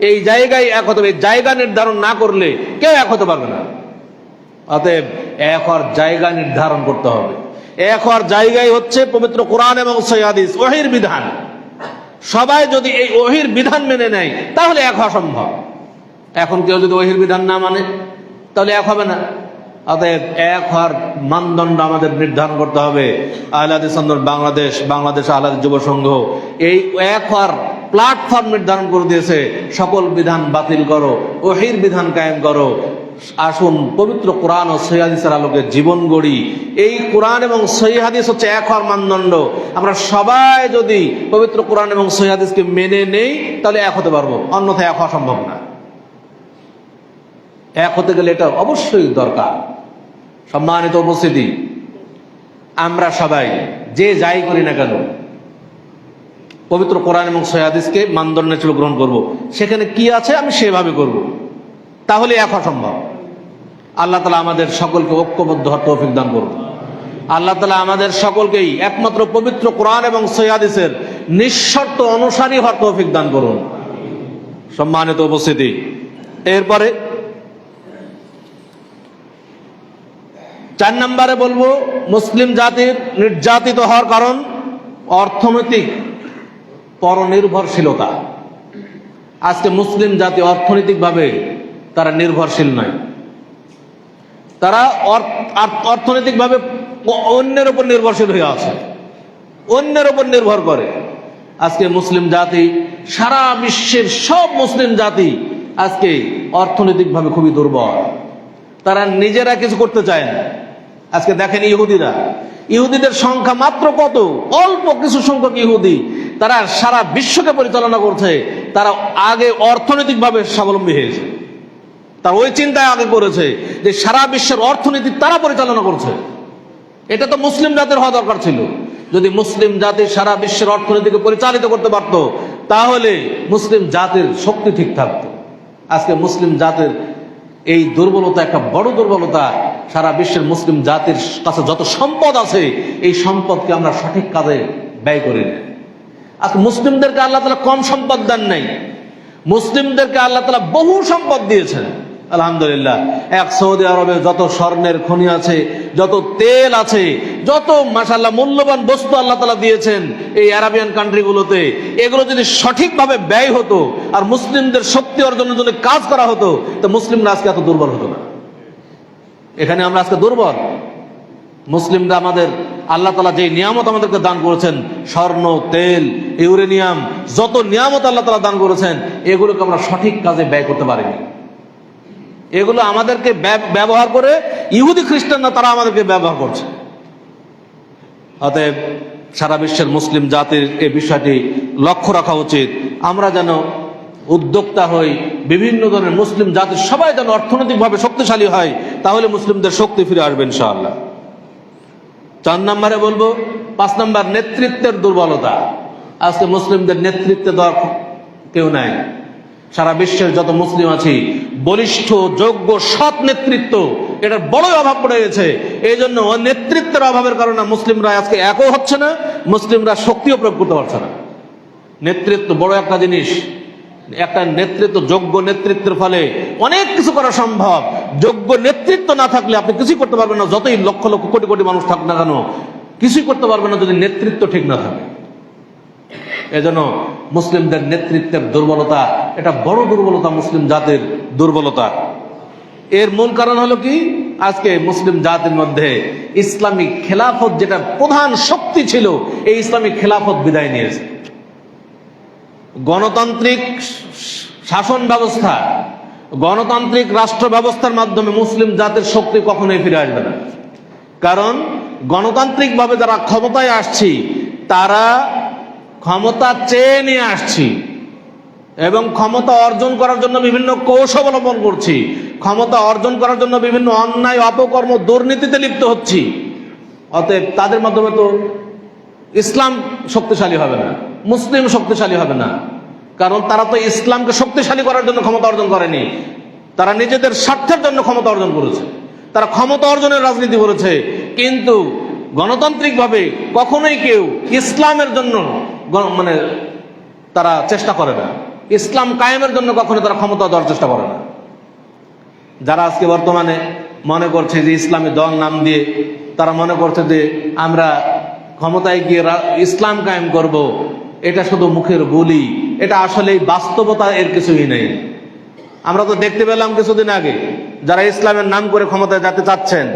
এই জায়গায় এক হতে হবে। জায়গা নির্ধারণ না করলে কেউ এক হতে পারবে না। অতএব এক হওয়ার জায়গা নির্ধারণ করতে হবে। এক হওয়ার জায়গায় হচ্ছে পবিত্র কোরআন এবং সহিহ হাদিস, ওহীর বিধান। সবাই যদি এই ওহীর বিধান মেনে নেয় তাহলে এক হওয়া সম্ভব। এখন কেউ যদি ওহীর বিধান না মানে তাহলে এক হবে না। অতএব এক হওয়ার মানদণ্ড আমাদের নির্ধারণ করতে হবে। আহলে হাদিস আন্দোলন বাংলাদেশ আহলে হাদিস যুব সংঘ এই এক হওয়ার প্ল্যাটফর্ম নির্ধারণ করে দিয়েছে। সকল বিধান বাতিল করো, ওহীর বিধান কায়েম করো। আসুন পবিত্র কোরআন ও সহিহ হাদিসের আলোকে জীবন গড়ি। এই কোরআন এবং সহিহ হাদিস হচ্ছে এক হওয়ার মানদণ্ড। আমরা সবাই যদি পবিত্র কোরআন এবং সহিহ হাদিসকে মেনে নেই তাহলে এক হতে পারবো, অন্যথায় এক হওয়া সম্ভব না। এক হতে গেলে এটা অবশ্যই দরকার। সম্মানিত উপস্থিতি, আমরা সবাই যে যাই করি না কেন পবিত্র কোরআন এবং সহিহ হাদিসকে মানদণ্ড হিসেবে গ্রহণ করব। সেখানে কি আছে আমি সেভাবে করব, তাহলে এক হওয়া সম্ভব। আল্লাহ তাআলা আমাদের সকলকে ঐক্যবদ্ধ হওয়ার তৌফিক দান করুন। আল্লাহ তাআলা আমাদের সকলকেই একমাত্র পবিত্র কোরআন এবং সহিহ হাদিসের নিঃশর্ত অনুসারী হওয়ার তৌফিক দান করুন। সম্মানিত উপস্থিতি, এরপরে 4 নম্বরে বলবো মুসলিম জাতির নির্যাতিত হওয়ার কারণ অর্থনৈতিক পরনির্ভরশীলতা। আজকে মুসলিম জাতি অর্থনৈতিকভাবে তারা নির্ভরশীল নয়, তারা অর্থনৈতিকভাবে অন্যের উপর নির্ভরশীল হয়ে আছে, অন্যের উপর নির্ভর করে। আজকে মুসলিম জাতি, সারা বিশ্বের সব মুসলিম জাতি আজকে অর্থনৈতিকভাবে খুবই দুর্বল, তারা নিজেরা কিছু করতে চায় না। আজকে দেখেন ইহুদিদের সংখ্যা মাত্র কত, অল্প কিছু সংখ্যক ইহুদি, তারা সারা বিশ্বকে পরিচালনা করছে। তারা আগে অর্থনৈতিকভাবে স্বাবলম্বী হয়েছে, তার ওই চিন্তায় আগে করেছে যে সারা বিশ্বের অর্থনীতি তারা পরিচালনা করছে। এটা তো মুসলিম জাতির হওয়া দরকার ছিল। যদি মুসলিম জাতি সারা বিশ্বের অর্থনীতিকে পরিচালিত করতে পারত তাহলে মুসলিম জাতির শক্তি ঠিক থাকতো। আজকে মুসলিম জাতির এই দুর্বলতা একটা বড় দুর্বলতা। সারা বিশ্বের মুসলিম জাতির কাছে যত সম্পদ আছে এই সম্পদকে আমরা সঠিক কাজে ব্যয় করি না। আজকে মুসলিমদেরকে আল্লাহ তাআলা কম সম্পদ দেন নাই, মুসলিমদেরকে আল্লাহ তাআলা বহু সম্পদ দিয়েছেন। আলহামদুলিল্লাহ, এক সৌদি আরবে যত স্বর্ণের খনি আছে, যত তেল আছে, যত মাশাআল্লাহ মূল্যবান বস্তু আল্লাহ তাআলা দিয়েছেন এই আরাবিয়ান কান্ট্রিগুলোতে, এগুলো যদি সঠিকভাবে ব্যয় হতো আর মুসলিমদের শক্তি অর্জনের জন্য কাজ করা হতো তো মুসলিমরা আজকে এত দুর্বল হতো না। এখানে আমরা আজকে দুর্বল। মুসলিমরা আমাদের আল্লাহ তাআলা যে নিয়ামত আমাদেরকে দান করেছেন, স্বর্ণ, তেল, ইউরেনিয়াম, যত নিয়ামত আল্লাহ তাআলা দান করেছেন এগুলোকে আমরা সঠিক কাজে ব্যয় করতে পারিনি। এগুলো আমাদেরকে ব্যবহার করে ইহুদি খ্রিস্টানরা তারা আমাদেরকে ব্যবহার করছে। অতএব সারা বিশ্বের মুসলিম জাতির এই বিষয়টি লক্ষ্য রাখা উচিত। আমরা যেন উদ্যোক্তা হই, বিভিন্ন ধরনের মুসলিম জাতির সবাই যেন অর্থনৈতিকভাবে শক্তিশালী হয়, তাহলে মুসলিমদের শক্তি ফিরে আসবে ইনশাআল্লাহ। 4 নম্বরে বলবো 5 নম্বর নেতৃত্বের দুর্বলতা। আজকে মুসলিমদের নেতৃত্বে দেওয়ার কেউ নাই। সারা বিশ্বের যত মুসলিম আছি বলিষ্ঠ, যোগ্য, সৎ নেতৃত্ব এটার বড়ই অভাব পড়ে গেছে। এই জন্য নেতৃত্বের অভাবের কারণে মুসলিমরা আজকে একও হচ্ছে না, মুসলিমরা শক্তিও প্রয়োগ করতে পারছে না। নেতৃত্ব বড় একটা জিনিস। একটা নেতৃত্ব, যোগ্য নেতৃত্বের ফলে অনেক কিছু করা সম্ভব। যোগ্য নেতৃত্ব না থাকলে আপনি কিছুই করতে পারবেন না, যতই লক্ষ লক্ষ কোটি কোটি মানুষ থাক না কেন কিছুই করতে পারবেন না যদি নেতৃত্ব ঠিক না থাকে। এজন্য মুসলিমদের নেতৃত্বের দুর্বলতা এটা বড় দুর্বলতা, মুসলিম জাতির দুর্বলতা। এর মূল কারণ হলো কি, আজকে মুসলিম জাতির মধ্যে ইসলামিক খেলাফত যেটা প্রধান শক্তি ছিল এই ইসলামিক খেলাফত বিদায় নিয়েছে। গণতান্ত্রিক শাসন ব্যবস্থা, গণতান্ত্রিক রাষ্ট্র ব্যবস্থার মাধ্যমে মুসলিম জাতির শক্তি কখনোই ফিরে আসবে না। কারণ গণতান্ত্রিকভাবে যারা ক্ষমতায় আসছি তারা ক্ষমতা চেয়ে নিয়ে আসছি, এবং ক্ষমতা অর্জন করার জন্য বিভিন্ন কৌশল অবলম্বন করছি, ক্ষমতা অর্জন করার জন্য বিভিন্ন অন্যায় অপকর্ম দুর্নীতিতে লিপ্ত হচ্ছি। অতএব তাদের মাধ্যমে তো ইসলাম শক্তিশালী হবে না, মুসলিম শক্তিশালী হবে না। কারণ তারা তো ইসলামকে শক্তিশালী করার জন্য ক্ষমতা অর্জন করেনি, তারা নিজেদের স্বার্থের জন্য ক্ষমতা অর্জন করেছে, তারা ক্ষমতা অর্জনের রাজনীতি করেছে। কিন্তু গণতান্ত্রিকভাবে কখনোই কেউ ইসলামের জন্য মানে তারা চেষ্টা করে না, ইসলাম কায়েমের জন্য কখনো তারা ক্ষমতা দেওয়ার চেষ্টা করে না। যারা আজকে বর্তমানে মনে করছে যে ইসলামী দল নাম দিয়ে তারা মনে করছে যে আমরা ক্ষমতায় গিয়ে ইসলাম কায়েম করব, এটা শুধু মুখের বলি, এটা আসলে বাস্তবতা এর কিছুই নেই। আমরা তো দেখতে পেলাম কিছুদিন আগে যারা ইসলামের নাম করে ক্ষমতায় যেতে চাচ্ছেন,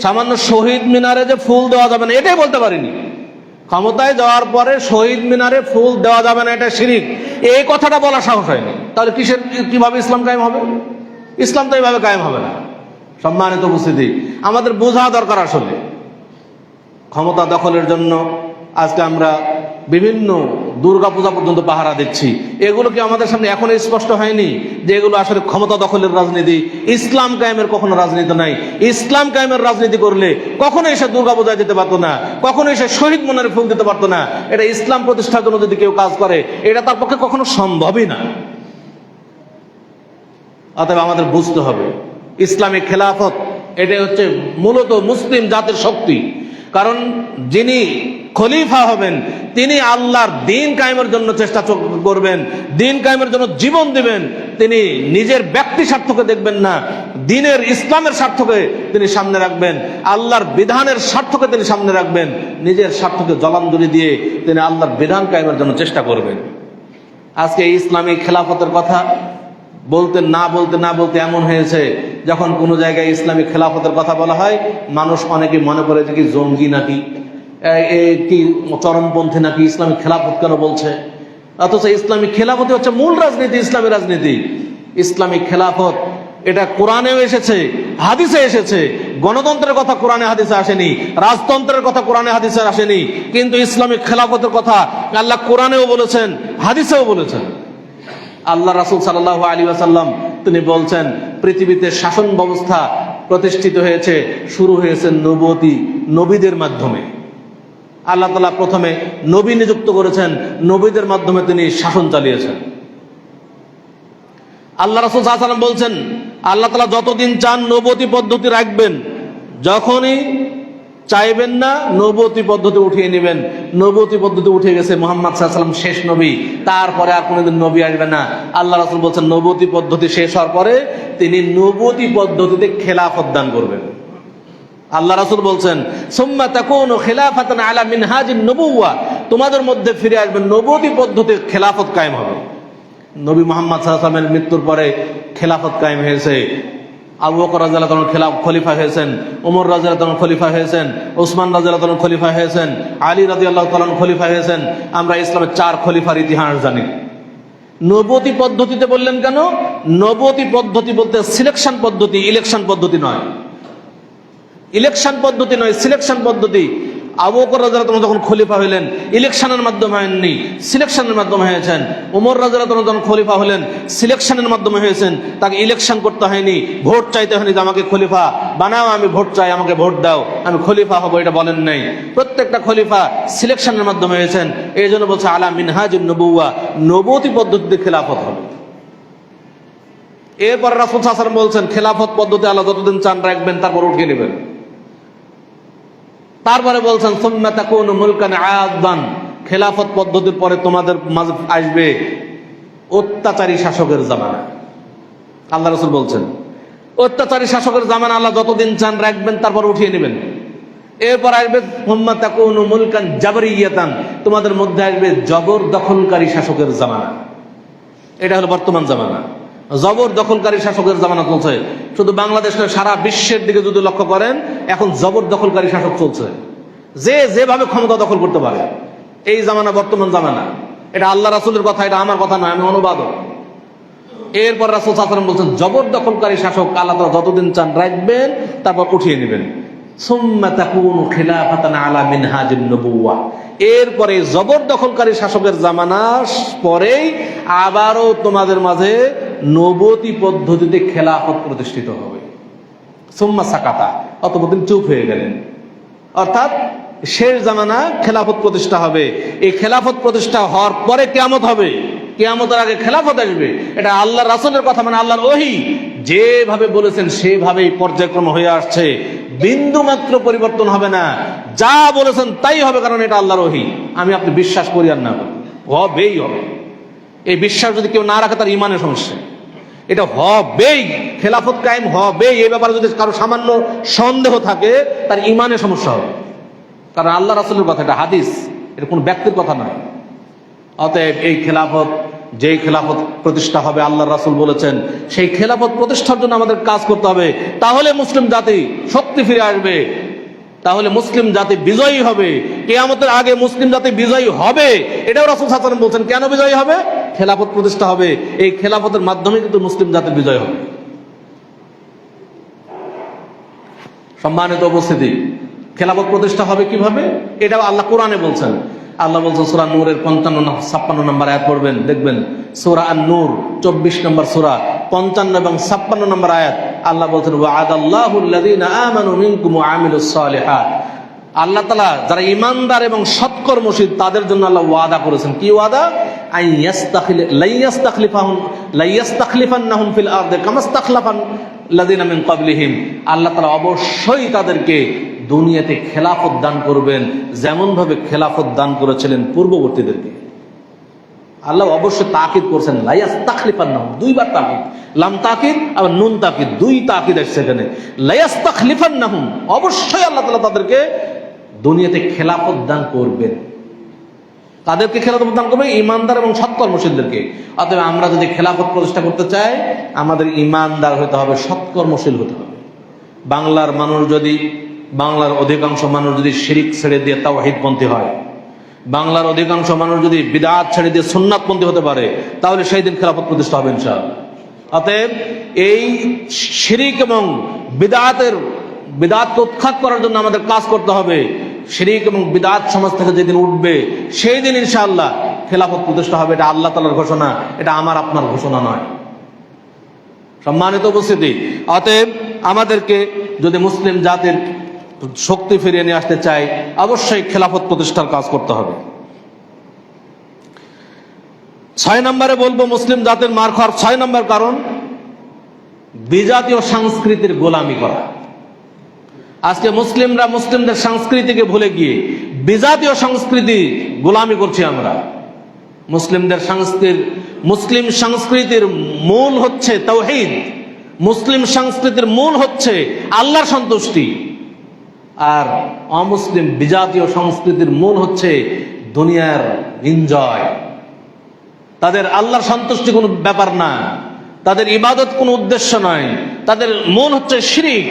সামান্য শহীদ মিনারে যে ফুল দেওয়া যাবে না এটাই বলতে পারিনি। ক্ষমতায় যাওয়ার পরে শহীদ মিনারে ফুল দেওয়া যাবে না, এটা শিরিক, এই কথাটা বলা সাহস হয়নি। তাহলে কিভাবে ইসলাম কায়েম হবে? ইসলাম তো এইভাবে কায়েম হবে না। সম্মানিত উপস্থিতি, আমাদের বোঝা দরকার আসলে ক্ষমতা দখলের জন্য আজকে আমরা বিভিন্ন দুর্গাপূজা পর্যন্ত পাহারা দিচ্ছি। এগুলো কি আমাদের সামনে এখনো স্পষ্ট হয়নি যে এগুলো আসলে ক্ষমতা দখলের রাজনীতি? ইসলাম কায়েমের কখনো রাজনীতি নাই। ইসলাম কায়েমের রাজনীতি করলে কখনো এসে দুর্গাপূজায় যেতে পারতো না, কখনো এসে শহীদ মিনারে ফুল দিতে পারতো না। এটা ইসলাম প্রতিষ্ঠার জন্য যদি কেউ কাজ করে এটা তার পক্ষে কখনো সম্ভবই না। অতএব আমাদের বুঝতে হবে ইসলামিক খেলাফত এটাই হচ্ছে মূলত মুসলিম জাতির শক্তি। কারণ যিনি খলিফা হবেন তিনি আল্লাহর দিন কায়েমের জন্য চেষ্টা করবেন, দিন কায়েমের জন্য জীবন দিবেন। তিনি নিজের ব্যক্তি স্বার্থকে দেখবেন না, দিনের ইসলামের স্বার্থকে তিনি সামনে রাখবেন, আল্লাহর বিধানের স্বার্থকে তিনি সামনে রাখবেন। নিজের স্বার্থকে জলাঞ্জলি দিয়ে তিনি আল্লাহর বিধান কায়েমের জন্য চেষ্টা করবেন। আজকে ইসলামী খেলাফতের কথা বলতে না বলতে এমন হয়েছে যখন কোনো জায়গায় ইসলামী খেলাফতের কথা বলা হয় মানুষ অনেকে মনে করে যে কি জঙ্গি নাকি, কি চরমপন্থী নাকি, ইসলামিক খেলাফত কেন বলছে? অথচ ইসলামিক খেলাফত হচ্ছে মূল রাজনীতি, ইসলামী রাজনীতি। ইসলামিক খেলাফত এটা কোরআনেও এসেছে, হাদিসে এসেছে। গণতন্ত্রের কথা কোরআনে হাদিসে আসেনি, রাজতন্ত্রের কথা কোরআনে হাদিসে আসেনি, কিন্তু ইসলামিক খেলাফতের কথা আল্লাহ কোরআনেও বলেছেন, হাদিসেও বলেছেন। আল্লাহ রাসূল সাল্লাল্লাহু আলাইহি ওয়াসাল্লাম তিনি বলছেন পৃথিবীতে শাসন ব্যবস্থা প্রতিষ্ঠিত হয়েছে, শুরু হয়েছে নবীদের মাধ্যমে। আল্লাহ তাআলা প্রথমে নবী নিযুক্ত করেছেন, নবীদের মাধ্যমে তিনি শাসন চালিয়েছেন। আল্লাহ রাসূল সাল্লাল্লাহু আলাইহি ওয়াসাল্লাম বলছেন আল্লাহ তাআলা যতদিন চান নবুয়তি পদ্ধতি রাখবেন, যখনই চাইবেন না নবুয়তি পদ্ধতি উঠিয়ে নেবেন। নবুয়তি পদ্ধতি উঠে গেছে, মুহাম্মদ সাল্লাল্লাহু আলাইহি ওয়াসাল্লাম শেষ নবী, তারপরে আর কোনোদিন নবী আসবে না। আল্লাহ রাসূল বলছেন নবুয়তি পদ্ধতি শেষ হওয়ার পরে তিনি নবুয়তি পদ্ধতিতে খেলাফত দান করবেন। আল্লাহ রাসূল বলছেন সুম্মা তাকুনু খিলাফাতান আলা মিনহাজিন নবুওয়া, তোমাদের মধ্যে ফিরে আসবে নবুয়তি পদ্ধতির খেলাফত কায়েম হবে। নবী মুহাম্মদ সাল্লাল্লাহু আলাইহি ওয়াসাল্লামের মৃত্যুর পরে খেলাফত কায়েম হয়েছে। আবু বকর রাদিয়াল্লাহু তাআলা খলিফা হয়েছেন, ওমর রাদিয়াল্লাহু তাআলা খলিফা হয়েছেন, ওসমান রাদিয়াল্লাহু তাআলা খলিফা হয়েছেন, আলী রাদিয়াল্লাহু তাআলা খলিফা হয়েছেন। আমরা ইসলামের 4 খলিফার ইতিহাস জানি। নবুয়তি পদ্ধতিতে বললেন কেন? নবুয়তি পদ্ধতি বলতে সিলেকশন পদ্ধতি, ইলেকশন পদ্ধতি নয়। ইলেকশন পদ্ধতি নয়, সিলেকশন পদ্ধতি। আবু বকর রাদিয়াল্লাহু তাআলা যখন খলিফা হলেন ইলেকশনের মাধ্যমে হয়নি, সিলেকশনের মাধ্যমে হয়েছেন। ওমর রাদিয়াল্লাহু তাআলা যখন খলিফা হলেন সিলেকশনের মাধ্যমে হয়েছেন, তাকে ইলেকশন করতে হয়নি, ভোট চাইতে হয়নি যে আমাকে খলিফা বানাও, আমি ভোট চাই, আমাকে ভোট দাও, আমি খলিফা হব, এটা বলেন নাই। প্রত্যেকটা খলিফা সিলেকশনের মাধ্যমে হয়েছেন। এই জন্য বলছে আলা মিনহাজিন নবুওয়া, নবুয়তি পদ্ধতিতে খেলাফত হবে। এরপর রাসূল সাল্লাল্লাহু আলাইহি ওয়াসাল্লাম বলছেন খেলাফত পদ্ধতি আল্লাহ যতদিন চান রাখবেন, তারপর উঠিয়ে নেবেন। তারপরে বলছেন সুম্মা তাকুনু মুলকান আযান, খেলাফত পদ্ধতির পরে তোমাদের মাঝে আসবে অত্যাচারী শাসকের জামানা। আল্লাহ রাসূল বলছেন অত্যাচারী শাসকের জামানা আল্লাহ যতদিন চান রাখবেন, তারপর উঠিয়ে নেবেন। এরপর আসবে সুম্মা তাকুনু মুলকান জাবরিয়াতান, তোমাদের মধ্যে আসবে জবর দখলকারী শাসকের জামানা। এটা হলো বর্তমান জামানা, জবর দখলকারী শাসকের জামানা চলছে। শুধু বাংলাদেশ নয়, সারা বিশ্বের দিকে যদি লক্ষ্য করেন এখন জবর দখলকারী শাসক চলছে, যে যেভাবে ক্ষমতা দখল করতে পারে। এই জামানা বর্তমান জামানা। এটা আল্লাহ রাসূলের কথা, এটা আমার কথা নয়, আমি অনুবাদক। এরপর রাসূল সাল্লাল্লাহু আলাইহি ওয়াসাল্লাম বলছেন জবর দখলকারী শাসক আল্লাহ তাআলা যতদিন চান রাখবেন, তারপর উঠিয়ে নেবেন। সুম্মা তাকুনু খিলাফাতান আলা মিনহাজিন নবুওয়াহ, এরপরে জবরদখলকারী শাসকের জামানার পরেই আবারও তোমাদের মাঝে নবুয়তি পদ্ধতিতে খেলাফত প্রতিষ্ঠিত হবে। সুম্মা সাকাতা, অতঃপর তিনি চুপ হয়ে গেলেন। অর্থাৎ শেষ জামানা খেলাফত প্রতিষ্ঠা হবে। এই খেলাফত প্রতিষ্ঠা হওয়ার পরে কিয়ামত হবে, কিয়ামতের আগে খেলাফত আসবে। এটা আল্লাহর রাসূলের কথা, মানে আল্লাহর ওহী যেভাবে বলেছেন সেভাবেই পর্যায়ক্রম হয়ে আসছে। বিন্দু মাত্র পরিবর্তন হবে না, যা বলেছেন তাই হবে, কারণ এটা আল্লাহর ওহী। আমি আপনি বিশ্বাস করি আর না করি, হবেই হবে। এই বিশ্বাস যদি কেউ না রাখে তার ইমানের সমস্যা। এটা হবেই, খেলাফত কায়েম হবেই। এই ব্যাপারে যদি কারো সামান্য সন্দেহ থাকে তার ইমানের সমস্যা হবে, কারণ আল্লাহ রাসূলের কথা, এটা হাদিস, এটা কোনো ব্যক্তির কথা নয়। অতএব এই খেলাফত, যেই খেলাফত প্রতিষ্ঠা হবে আল্লাহ রাসূল বলেছেন, সেই খেলাফত প্রতিষ্ঠার জন্য আমাদের কাজ করতে হবে। তাহলে মুসলিম জাতি শক্তি ফিরে আসবে, তাহলে মুসলিম জাতি বিজয়ী হবে। কিয়ামতের আগে মুসলিম জাতি বিজয়ী হবে, এটাও রাসূল সাল্লাল্লাহু আলাইহি ওয়াসাল্লাম বলছেন। কেন বিজয়ী হবে? খেলাফত প্রতিষ্ঠা হবে। এই খেলাফতের মাধ্যমে কিন্তু মুসলিম জাতির বিজয় হবে। সম্মানিত উপস্থিতি, খেলাফত প্রতিষ্ঠা হবে কিভাবে? এটাও আল্লাহ কোরআনে বলছেন। আল্লাহ বলছেন সূরা নূরের 55 নম্বর আয়াত পড়বেন, দেখবেন সূরা আন-নূর 24 নম্বর সূরা 55 এবং 56 নম্বর আয়াত। আল্লাহ বলছেন ওয়া'আদাল্লাহুল লাযীনা আমানু মিনকুম ওয়া আমিলুস সালিহাত। আল্লাহ তাআলা যারা ঈমানদার এবং সৎকর্মশীল তাদের জন্য আল্লাহ ওয়াদা করেছেন। কি ওয়াদা? লাইয়াস্তাখলিফান্নাহুম ফিল আরদি কামাস্তাখলাফাল লাযীনা মিন ক্বাবলিহিম। আল্লাহ তাআলা অবশ্যই তাদেরকে দুনিয়াতে খেলাফত দান করবেন, যেমন ভাবে খেলাফত দান করেছিলেন পূর্ববর্তীদেরকে। আল্লাহ অবশ্যই তাকিদ করছেন, লাইয়াস্তাখলিফান্নাহুম, দুইবার তাকিদ, লাম তাকিদ আবার নুন তাকিদ, দুই তাকিদ আসছে এখানে। লাইয়াস্তাখলিফান্নাহুম, অবশ্যই আল্লাহ তাআলা তাদেরকে দুনিয়াতে খেলাফত দান করবেন। তাদেরকে খেলাফত দান করবে ঈমানদার এবং সৎকর্মশীলদেরকে। অতএব আমরা যদি খেলাফত প্রতিষ্ঠা করতে চাই আমাদের ঈমানদার হতে হবে, সৎকর্মশীল হতে হবে। বাংলার অধিকাংশ মানুষ যদি শিরিক ছেড়ে দিয়ে তাওহীদপন্থী হয়, বাংলার অধিকাংশ মানুষ যদি বিদআত ছেড়ে দিয়ে সুন্নাতপন্থী হতে পারে, তাহলে সেই দিন খেলাফত প্রতিষ্ঠা হবে ইনশাআল্লাহ। অতএব এই শিরিক এবং বিদআতকে উৎখাত করার জন্য আমাদের কাজ করতে হবে। শিরিক এবং বিদআত সমাজ থেকে যেদিন উঠবে সেই দিন ইনশাআল্লাহ খেলাফত প্রতিষ্ঠা হবে। এটা আল্লাহ তাআলার ঘোষণা, এটা আমার আপনার ঘোষণা নয়। সম্মানিত উপস্থিতি, অতএব আমাদেরকে যদি মুসলিম জাতির শক্তি ফিরিয়ে নিয়ে আসতে চাই অবশ্যই খেলাফত প্রতিষ্ঠার কাজ করতে হবে। 6 নম্বরে বলবো মুসলিম জাতির মার খাওয়ার 6 নম্বর কারণ বিজাতীয় সংস্কৃতির গোলামি করা। আজকে মুসলিমরা মুসলিমদের সংস্কৃতিকে ভুলে গিয়ে বিজাতীয় সংস্কৃতি গোলামি করছি আমরা। মুসলিম সংস্কৃতির মূল হচ্ছে তাওহীদ, মুসলিম সংস্কৃতির মূল হচ্ছে আল্লাহর সন্তুষ্টি। আর অমুসলিম বিজাতীয় সংস্কৃতির মূল হচ্ছে দুনিয়ার এনজয়। তাদের আল্লাহর সন্তুষ্টি কোনো ব্যাপার না, তাদের ইবাদত কোনো উদ্দেশ্য নয়, তাদের মূল হচ্ছে শিরিক,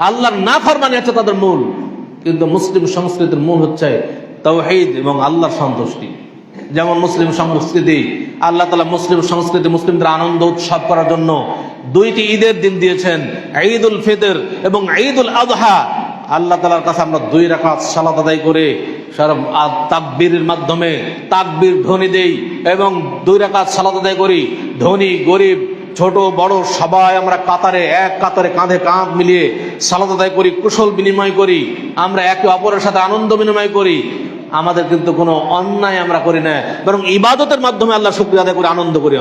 আল্লাহর নাফরমানি হচ্ছে তাদের মূল। কিন্তু মুসলিম সংস্কৃতির মূল হচ্ছে তাওহীদ এবং আল্লাহর সন্তুষ্টি। যেমন মুসলিম সংস্কৃতি, আল্লাহ তাআলা মুসলিম সংস্কৃতি মুসলিমদের আনন্দ উৎসব করার জন্য 2টি ঈদের দিন দিয়েছেন, ঈদুল ফিতর এবং ঈদুল আযহা। আল্লাহ তাআলার কাছে আমরা 2 রাকাত সালাত আদায় করে তাকবীরের মাধ্যমে তাকবীর ধ্বনি দেই এবং 2 রাকাত সালাত আদায় করি। ধনী গরিব ছোট বড় সবাই আমরা এক কাতারে কাঁধে কাঁধ মিলিয়ে সালাত আদায় করি, কুশল বিনিময় করি, আমরা একে অপরের সাথে আনন্দ বিনিময় করি। আমাদের কিন্তু কোনো অন্যায় আমরা করি না, বরং ইবাদতের মাধ্যমে আল্লাহ শুকরিয়া আদায় করে আনন্দ করি।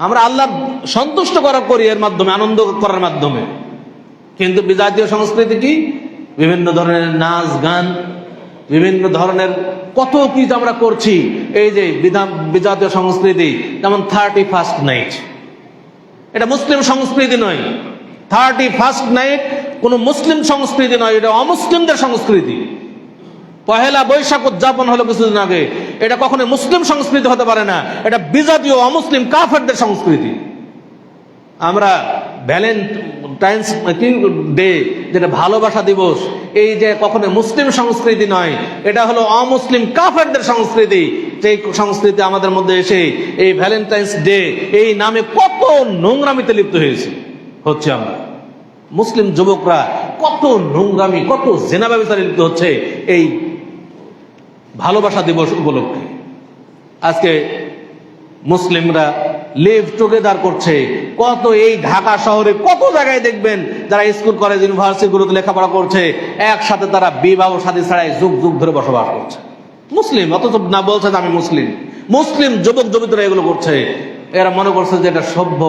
আমরা আল্লাহ সন্তুষ্ট করার করি এর মাধ্যমে, আনন্দ করার মাধ্যমে। কিন্তু বিজাতীয় সংস্কৃতি কি? বিভিন্ন ধরনের নাচ গান, বিভিন্ন ধরনের কত কিছু আমরা করছি। এই যে বিজাতীয় সংস্কৃতি, যেমন 31st নাইট, এটা মুসলিম সংস্কৃতি নয়। 31st নাইট কোন মুসলিম সংস্কৃতি নয়, এটা অমুসলিমদের সংস্কৃতি। 1 বৈশাখ উদযাপন হলো কিছুদিন আগে, এটা কখনো মুসলিম সংস্কৃতি হতে পারে না, এটা বিজাতীয় অমুসলিম কাফেরদের সংস্কৃতি। আমরা ভ্যালেন্টাইন্স ডে, যেটা ভালোবাসা দিবস, এই যে কখনো মুসলিম সংস্কৃতি নয়, এটা হলো অমুসলিম কাফেরদের সংস্কৃতি। সেই সংস্কৃতি আমাদের মধ্যে এসে এই ভ্যালেন্টাইন্স ডে এই নামে কত নোংরামিতে লিপ্ত হচ্ছে আমরা। মুসলিম যুবকরা কত নোংরামি, কত জেনা ব্যবচারে লিপ্ত হচ্ছে এই ভালোবাসা দিবস উপলক্ষে। আজকে মুসলিমরা লিভ টুগেদার করছে। কত এই ঢাকা শহরে কত জায়গায় দেখবেন যারা স্কুল কলেজ ইউনিভার্সিটিগুলোতে লেখাপড়া করছে, একসাথে তারা বিবাহ শাদী ছাড়াই যুগ যুগ ধরে বসবাস করছে। মুসলিম, অথচ না বলছে যে আমি মুসলিম। মুসলিম যুবক যুবতীরা এগুলো করছে। এরা মনে করছে যে এটা সভ্য।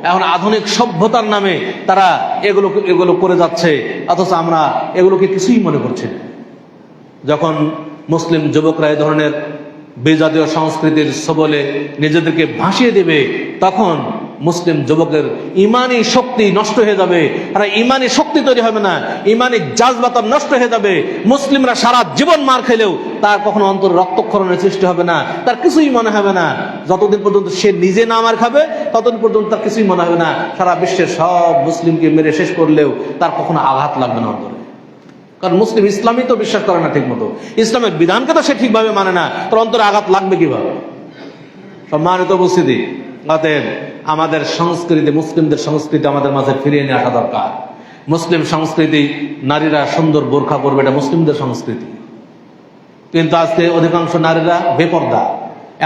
এখন আধুনিক সভ্যতার নামে তারা এগুলো করে যাচ্ছে, অথচ আমরা এগুলোকে কিছুই মনে করছি না। যখন মুসলিম যুবকরা এই ধরনের বিজাতীয় সংস্কৃতির সবলে নিজেদেরকে ভাসিয়ে দেবে, তখন মুসলিম যুবকের ইমানি শক্তি নষ্ট হয়ে যাবে। আর ইমানি শক্তি তৈরি হবে না, ইমানি জাজবাত নষ্ট হয়ে যাবে। মুসলিমরা সারা জীবন মার খেলেও তার কখনো অন্তর রক্তক্ষরণের সৃষ্টি হবে না, তার কিছুই মনে হবে না। যতদিন পর্যন্ত সে নিজে না মার খাবে ততদিন পর্যন্ত তার কিছুই মনে হবে না। সারা বিশ্বের সব মুসলিমকে মেরে শেষ করলেও তার কখনো আঘাত লাগবে না অন্তরে। কারণ মুসলিম ইসলামই তো বিশ্বাস করে না ঠিক মতো, ইসলামের বিধানকে তো সে ঠিকভাবে মানে না, তার অন্তরে আঘাত লাগবে কিভাবে? সম্মানিত উপস্থিতি, অতএব আমাদের সংস্কৃতি, মুসলিমদের সংস্কৃতি আমাদের মাঝে ফিরিয়ে নিয়ে আসা দরকার। মুসলিম সংস্কৃতি, নারীরা সুন্দর বোরখা পরবে, এটা মুসলিমদের সংস্কৃতি। কিন্তু আজকে অধিকাংশ নারীরা বেপর্দা,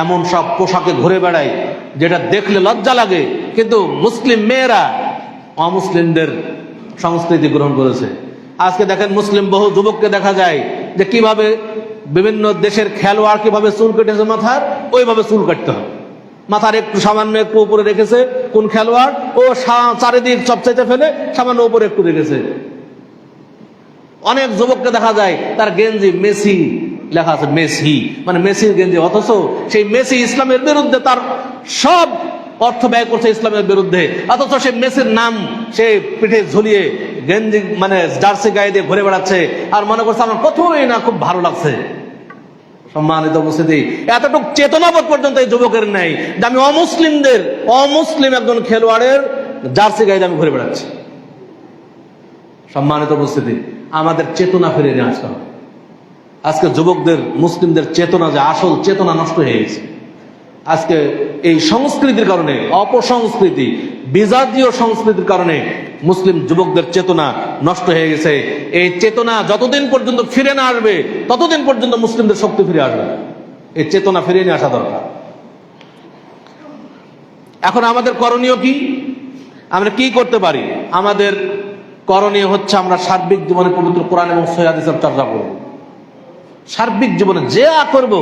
এমন সব পোশাকে ঘুরে বেড়ায় যেটা দেখলে লজ্জা লাগে। কিন্তু মুসলিম মেয়েরা অমুসলিমদের সংস্কৃতি গ্রহণ করেছে। আজকে দেখেন মুসলিম বহু যুবককে দেখা যায় যে কিভাবে বিভিন্ন দেশের খেলোয়াড় কিভাবে চুল কেটেছে মাথার, ওইভাবে চুল কাটতে হবে। মাথার একটু সামান্য একটু উপরে রেখেছে কোন খেলোয়াড়, ও চারিদিক চপচাইতে ফেলে সামান্য উপরে একটু রেখেছে। অনেক যুবককে দেখা যায় তার গেঞ্জি মেসি লেখা আছে, মেসি মানে মেসির গেঞ্জি, অথচ সেই মেসি ইসলামের বিরুদ্ধে, তার সব অর্থ ব্যয় করছে ইসলামের বিরুদ্ধে, অথচ সে মেসির নাম সে পিঠে ঝুলিয়ে গেঞ্জি মানে জার্সি গায়ে দিয়ে ঘুরে বেড়াচ্ছে, আর মনে করছে আমার কতই না খুব ভালো লাগছে। সম্মানিত উপস্থিতি, এতটুকু চেতনাবোধ পর্যন্ত এই যুবকের নেই যে আমি অমুসলিম একজন খেলোয়াড়ের জার্সি গায়ে আমি ঘুরে বেড়াচ্ছি। সম্মানিত উপস্থিতি, আমাদের চেতনা ফিরে নিয়ে আসতে হবে। আজকে যুবকদের, মুসলিমদের চেতনা, যে আসল চেতনা নষ্ট হয়ে গেছে। আজকে এই সংস্কৃতির কারণে, অপসংস্কৃতি, বিজাতীয় সংস্কৃতির কারণে মুসলিম যুবকদের চেতনা নষ্ট হয়ে গেছে। এই চেতনা যতদিন পর্যন্ত ফিরে না আসবে ততদিন পর্যন্ত মুসলিমদের শক্তি ফিরে আসবে। এই চেতনা ফিরে নিয়ে আসা দরকার। এখন আমাদের করণীয় কি? আমরা কি করতে পারি? আমাদের করণীয় হচ্ছে আমরা সার্বিক জীবনে পবিত্র কোরআন এবং সহিহ হাদিসের চর্চা করব। সার্বিক জীবনে যে করব,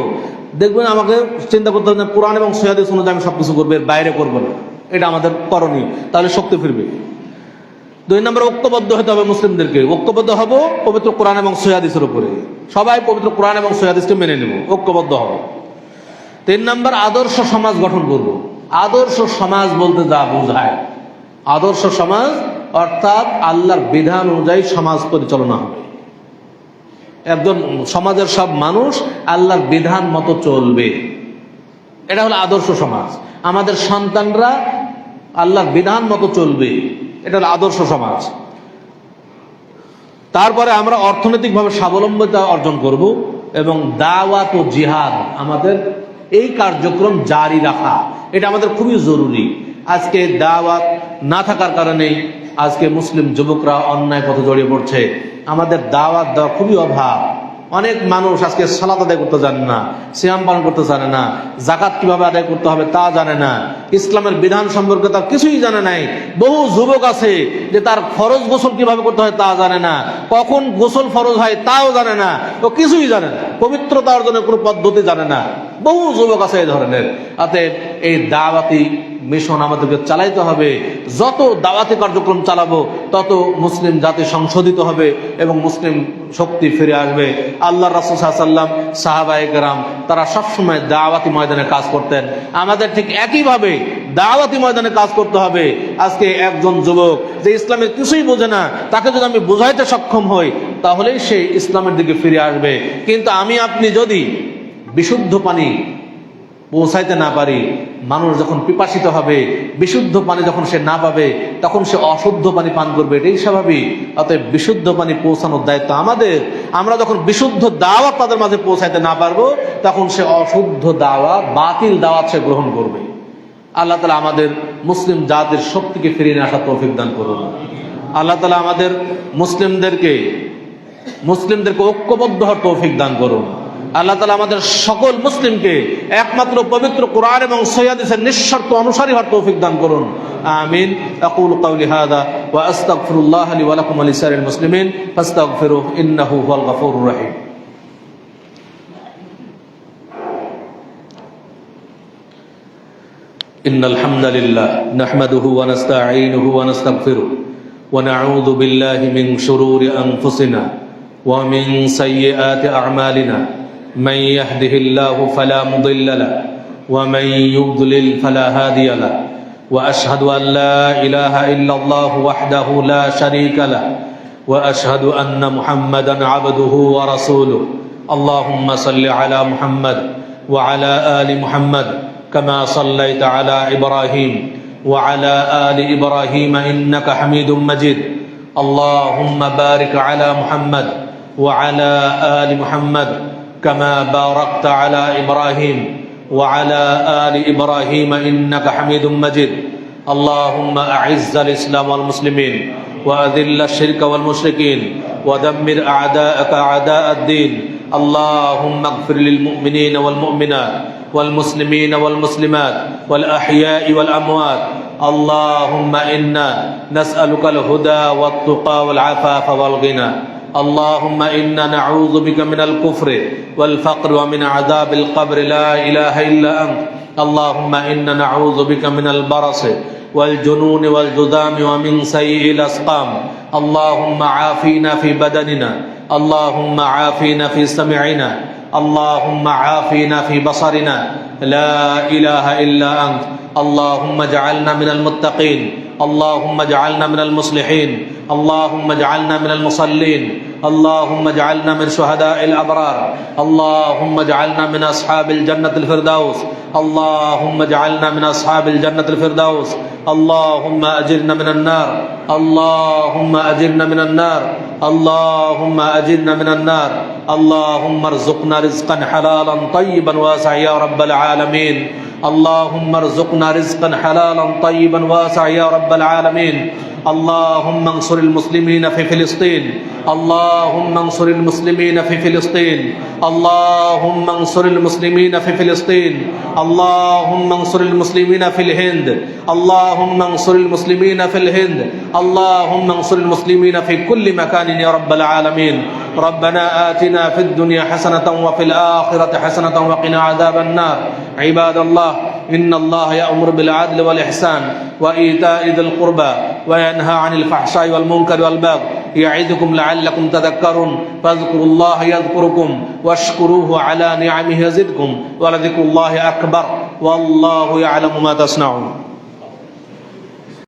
দেখবেন আমাকে চিন্তা করতে হবে না কোরআন এবং সহিহ হাদিস অনুযায়ী আমি সবকিছু করবো, এর বাইরে করবো না। এটা আমাদের করণীয়, তাহলে শক্তি ফিরবে। 2 নম্বর, ঐক্যবদ্ধ হতে হবে মুসলিমদেরকে। ঐক্যবদ্ধ হব পবিত্র কোরআন এবং সহিহ হাদিসের উপরে। সবাই পবিত্র কোরআন এবং সহিহ হাদিসকে মেনে নেব, ঐক্যবদ্ধ হব। 3 নম্বর, আদর্শ সমাজ গঠন করব। আদর্শ সমাজ বলতে যা বোঝায়, আদর্শ সমাজ অর্থাৎ আল্লাহর বিধান অনুযায়ী সমাজ পরিচালনা হবে। একজন সমাজের সব মানুষ আল্লাহর বিধান মতো চলবে, এটা হলো আদর্শ সমাজ। আমাদের সন্তানরা আল্লাহর বিধান মতো চলবে, এটা হলো আদর্শ সমাজ। তারপরে আমরা অর্থনৈতিকভাবে স্বাবলম্বিতা অর্জন করব এবং দাওয়াত ও জিহাদ, আমাদের এই কার্যক্রম জারি রাখা, এটা আমাদের খুবই জরুরি। আজকে দাওয়াত না থাকার কারণে আজকে মুসলিম যুবকরা অন্যায় পথে জড়িয়ে পড়ছে। আমাদের দাওয়াত দেওয়া খুবই অভাব। অনেক মানুষ আজকে সালাত আদায় করতে জানে না, সিয়াম পালন করতে জানে না, জাকাত কিভাবে আদায় করতে হবে তা জানে না, ইসলামের বিধান সম্পর্কে তার কিছুই জানে নাই। বহু যুবক আছে যে তার ফরজ গোসল কিভাবে করতে হয় তা জানে না, কখন গোসল ফরজ হয় তাও জানে না, ও কিছুই জানে না, পবিত্রতা অর্জনের কোনো পদ্ধতি জানে না। বহু যুবক আছে এই ধরনের। অতএব এই দাওয়াতি মিশন আমাদেরকে চালাইতে হবে। যত দাওয়াতি কার্যক্রম চালাবো তত মুসলিম জাতি সংশোধিত হবে এবং মুসলিম শক্তি ফিরে আসবে। আল্লাহ রাসূল সাল্লাল্লাহু আলাইহি ওয়াসাল্লাম, সাহাবায়ে কেরাম তারা সবসময় দাওয়াতি ময়দানে কাজ করতেন। আমাদের ঠিক একইভাবে দাওয়াতি ময়দানে কাজ করতে হবে। আজকে একজন যুবক যে ইসলামের কিছুই বোঝে না, তাকে যদি আমি বুঝাইতে সক্ষম হই তাহলেই সে ইসলামের দিকে ফিরে আসবে। কিন্তু আমি আপনি যদি বিশুদ্ধ পানি পৌঁছাইতে না পারি, মানুষ যখন পিপাসিত হবে, বিশুদ্ধ পানি যখন সে না পাবে তখন সে অশুদ্ধ পানি পান করবে, এটাই স্বাভাবিক। অতএব বিশুদ্ধ পানি পৌঁছানোর দায়িত্ব আমাদের। আমরা যখন বিশুদ্ধ দাওয়াত তাদের মাঝে পৌঁছাইতে না পারবো তখন সে অশুদ্ধ দাওয়াত, বাতিল দাওয়াত সে গ্রহণ করবে। আল্লাহ তাআলা আমাদের মুসলিম জাতির শক্তিকে ফিরিয়ে নিয়ে আসার তৌফিক দান করুন। আল্লাহ তাআলা আমাদের মুসলিমদেরকে ঐক্যবদ্ধ হওয়ার তৌফিক দান করুন। আল্লাহ তাআলা আমাদের সকল মুসলিমকে একমাত্র পবিত্র কোরআন এবং সহিহ হাদিসের নিঃশর্ত অনুসারী হওয়ার তৌফিক দান করুন। আমিন। আকুলু কাওলি হাযা ওয়া আস্তাগফিরুল্লাহ লি ওয়া লাকুম ওয়া লিসাইরিল মুসলিমিন ফাস্তাগফিরুহু ইন্নাহু হুয়াল গফুরুর রহিম। ইন্নাল হামদালিল্লাহ নাহমাদুহু ওয়া নাস্তাঈনুহু ওয়া নাস্তাগফিরুহু ওয়া নাউযু বিল্লাহি মিন শুরুরি আনফুসিনা ওয়া মিন সাইয়্যাতি আ'মালিনা من يهده الله فلا مضل له ومن يضلل فلا هادي له واشهد ان لا اله الا الله وحده لا شريك له واشهد ان محمدا عبده ورسوله اللهم صل على محمد وعلى ال محمد كما صليت على ابراهيم وعلى ال ابراهيم انك حميد مجيد اللهم بارك على محمد وعلى ال محمد كما باركت على إبراهيم وعلى آل إبراهيم إنك حميد مجيد اللهم أعز الإسلام والمسلمين وأذل الشرك والمشركين ودمر أعداءك أعداء الدين اللهم اغفر للمؤمنين والمؤمنات والمسلمين والمسلمات والأحياء والأموات اللهم إنا نسألك الهدى والتقى والعفاف والغنى اللهم إنا نعوذ بك من الكفر والفقر ومن عذاب القبر لا إله إلا أنت اللهم إنا نعوذ بك من البرص والجنون والجذام ومن سيء الأسقام اللهم عافينا في بدننا اللهم عافينا في سمعنا اللهم عافينا في بصرنا لا إله إلا أنت اللهم اجعلنا من المتقين اللهم اجعلنا من المصلحين اللهم اجعلنا من المصلين اللهم اجعلنا من شهداء الأبرار اللهم اجعلنا من أصحاب الجنة الفردوس اللهم اجعلنا من أصحاب الجنة الفردوس اللهم أجرنا من النار اللهم أجرنا من النار اللهم أجرنا من النار اللهم ارزقنا رزقا حلالا طيبا واسعا يا رب العالمين اللهم ارزقنا رزقا حلالا طيبا واسعا يا رب العالمين اللهم انصر المسلمين في فلسطين اللهم انصر المسلمين في فلسطين اللهم انصر المسلمين في فلسطين اللهم انصر المسلمين في الهند اللهم انصر المسلمين في الهند اللهم انصر المسلمين في كل مكان يا رب العالمين ربنا آتنا في الدنيا حسنة وفي الآخرة حسنة وقنا عذاب النار عباد الله إن الله يأمر بالعدل والإحسان وإيتاء ذي القربى وينهى عن الفحشاء والمنكر والبغي يعظكم لعلكم تذكرون فاذكروا الله يذكركم واشكروه على نعمه يزدكم ولذكر الله أكبر والله يعلم ما تصنعون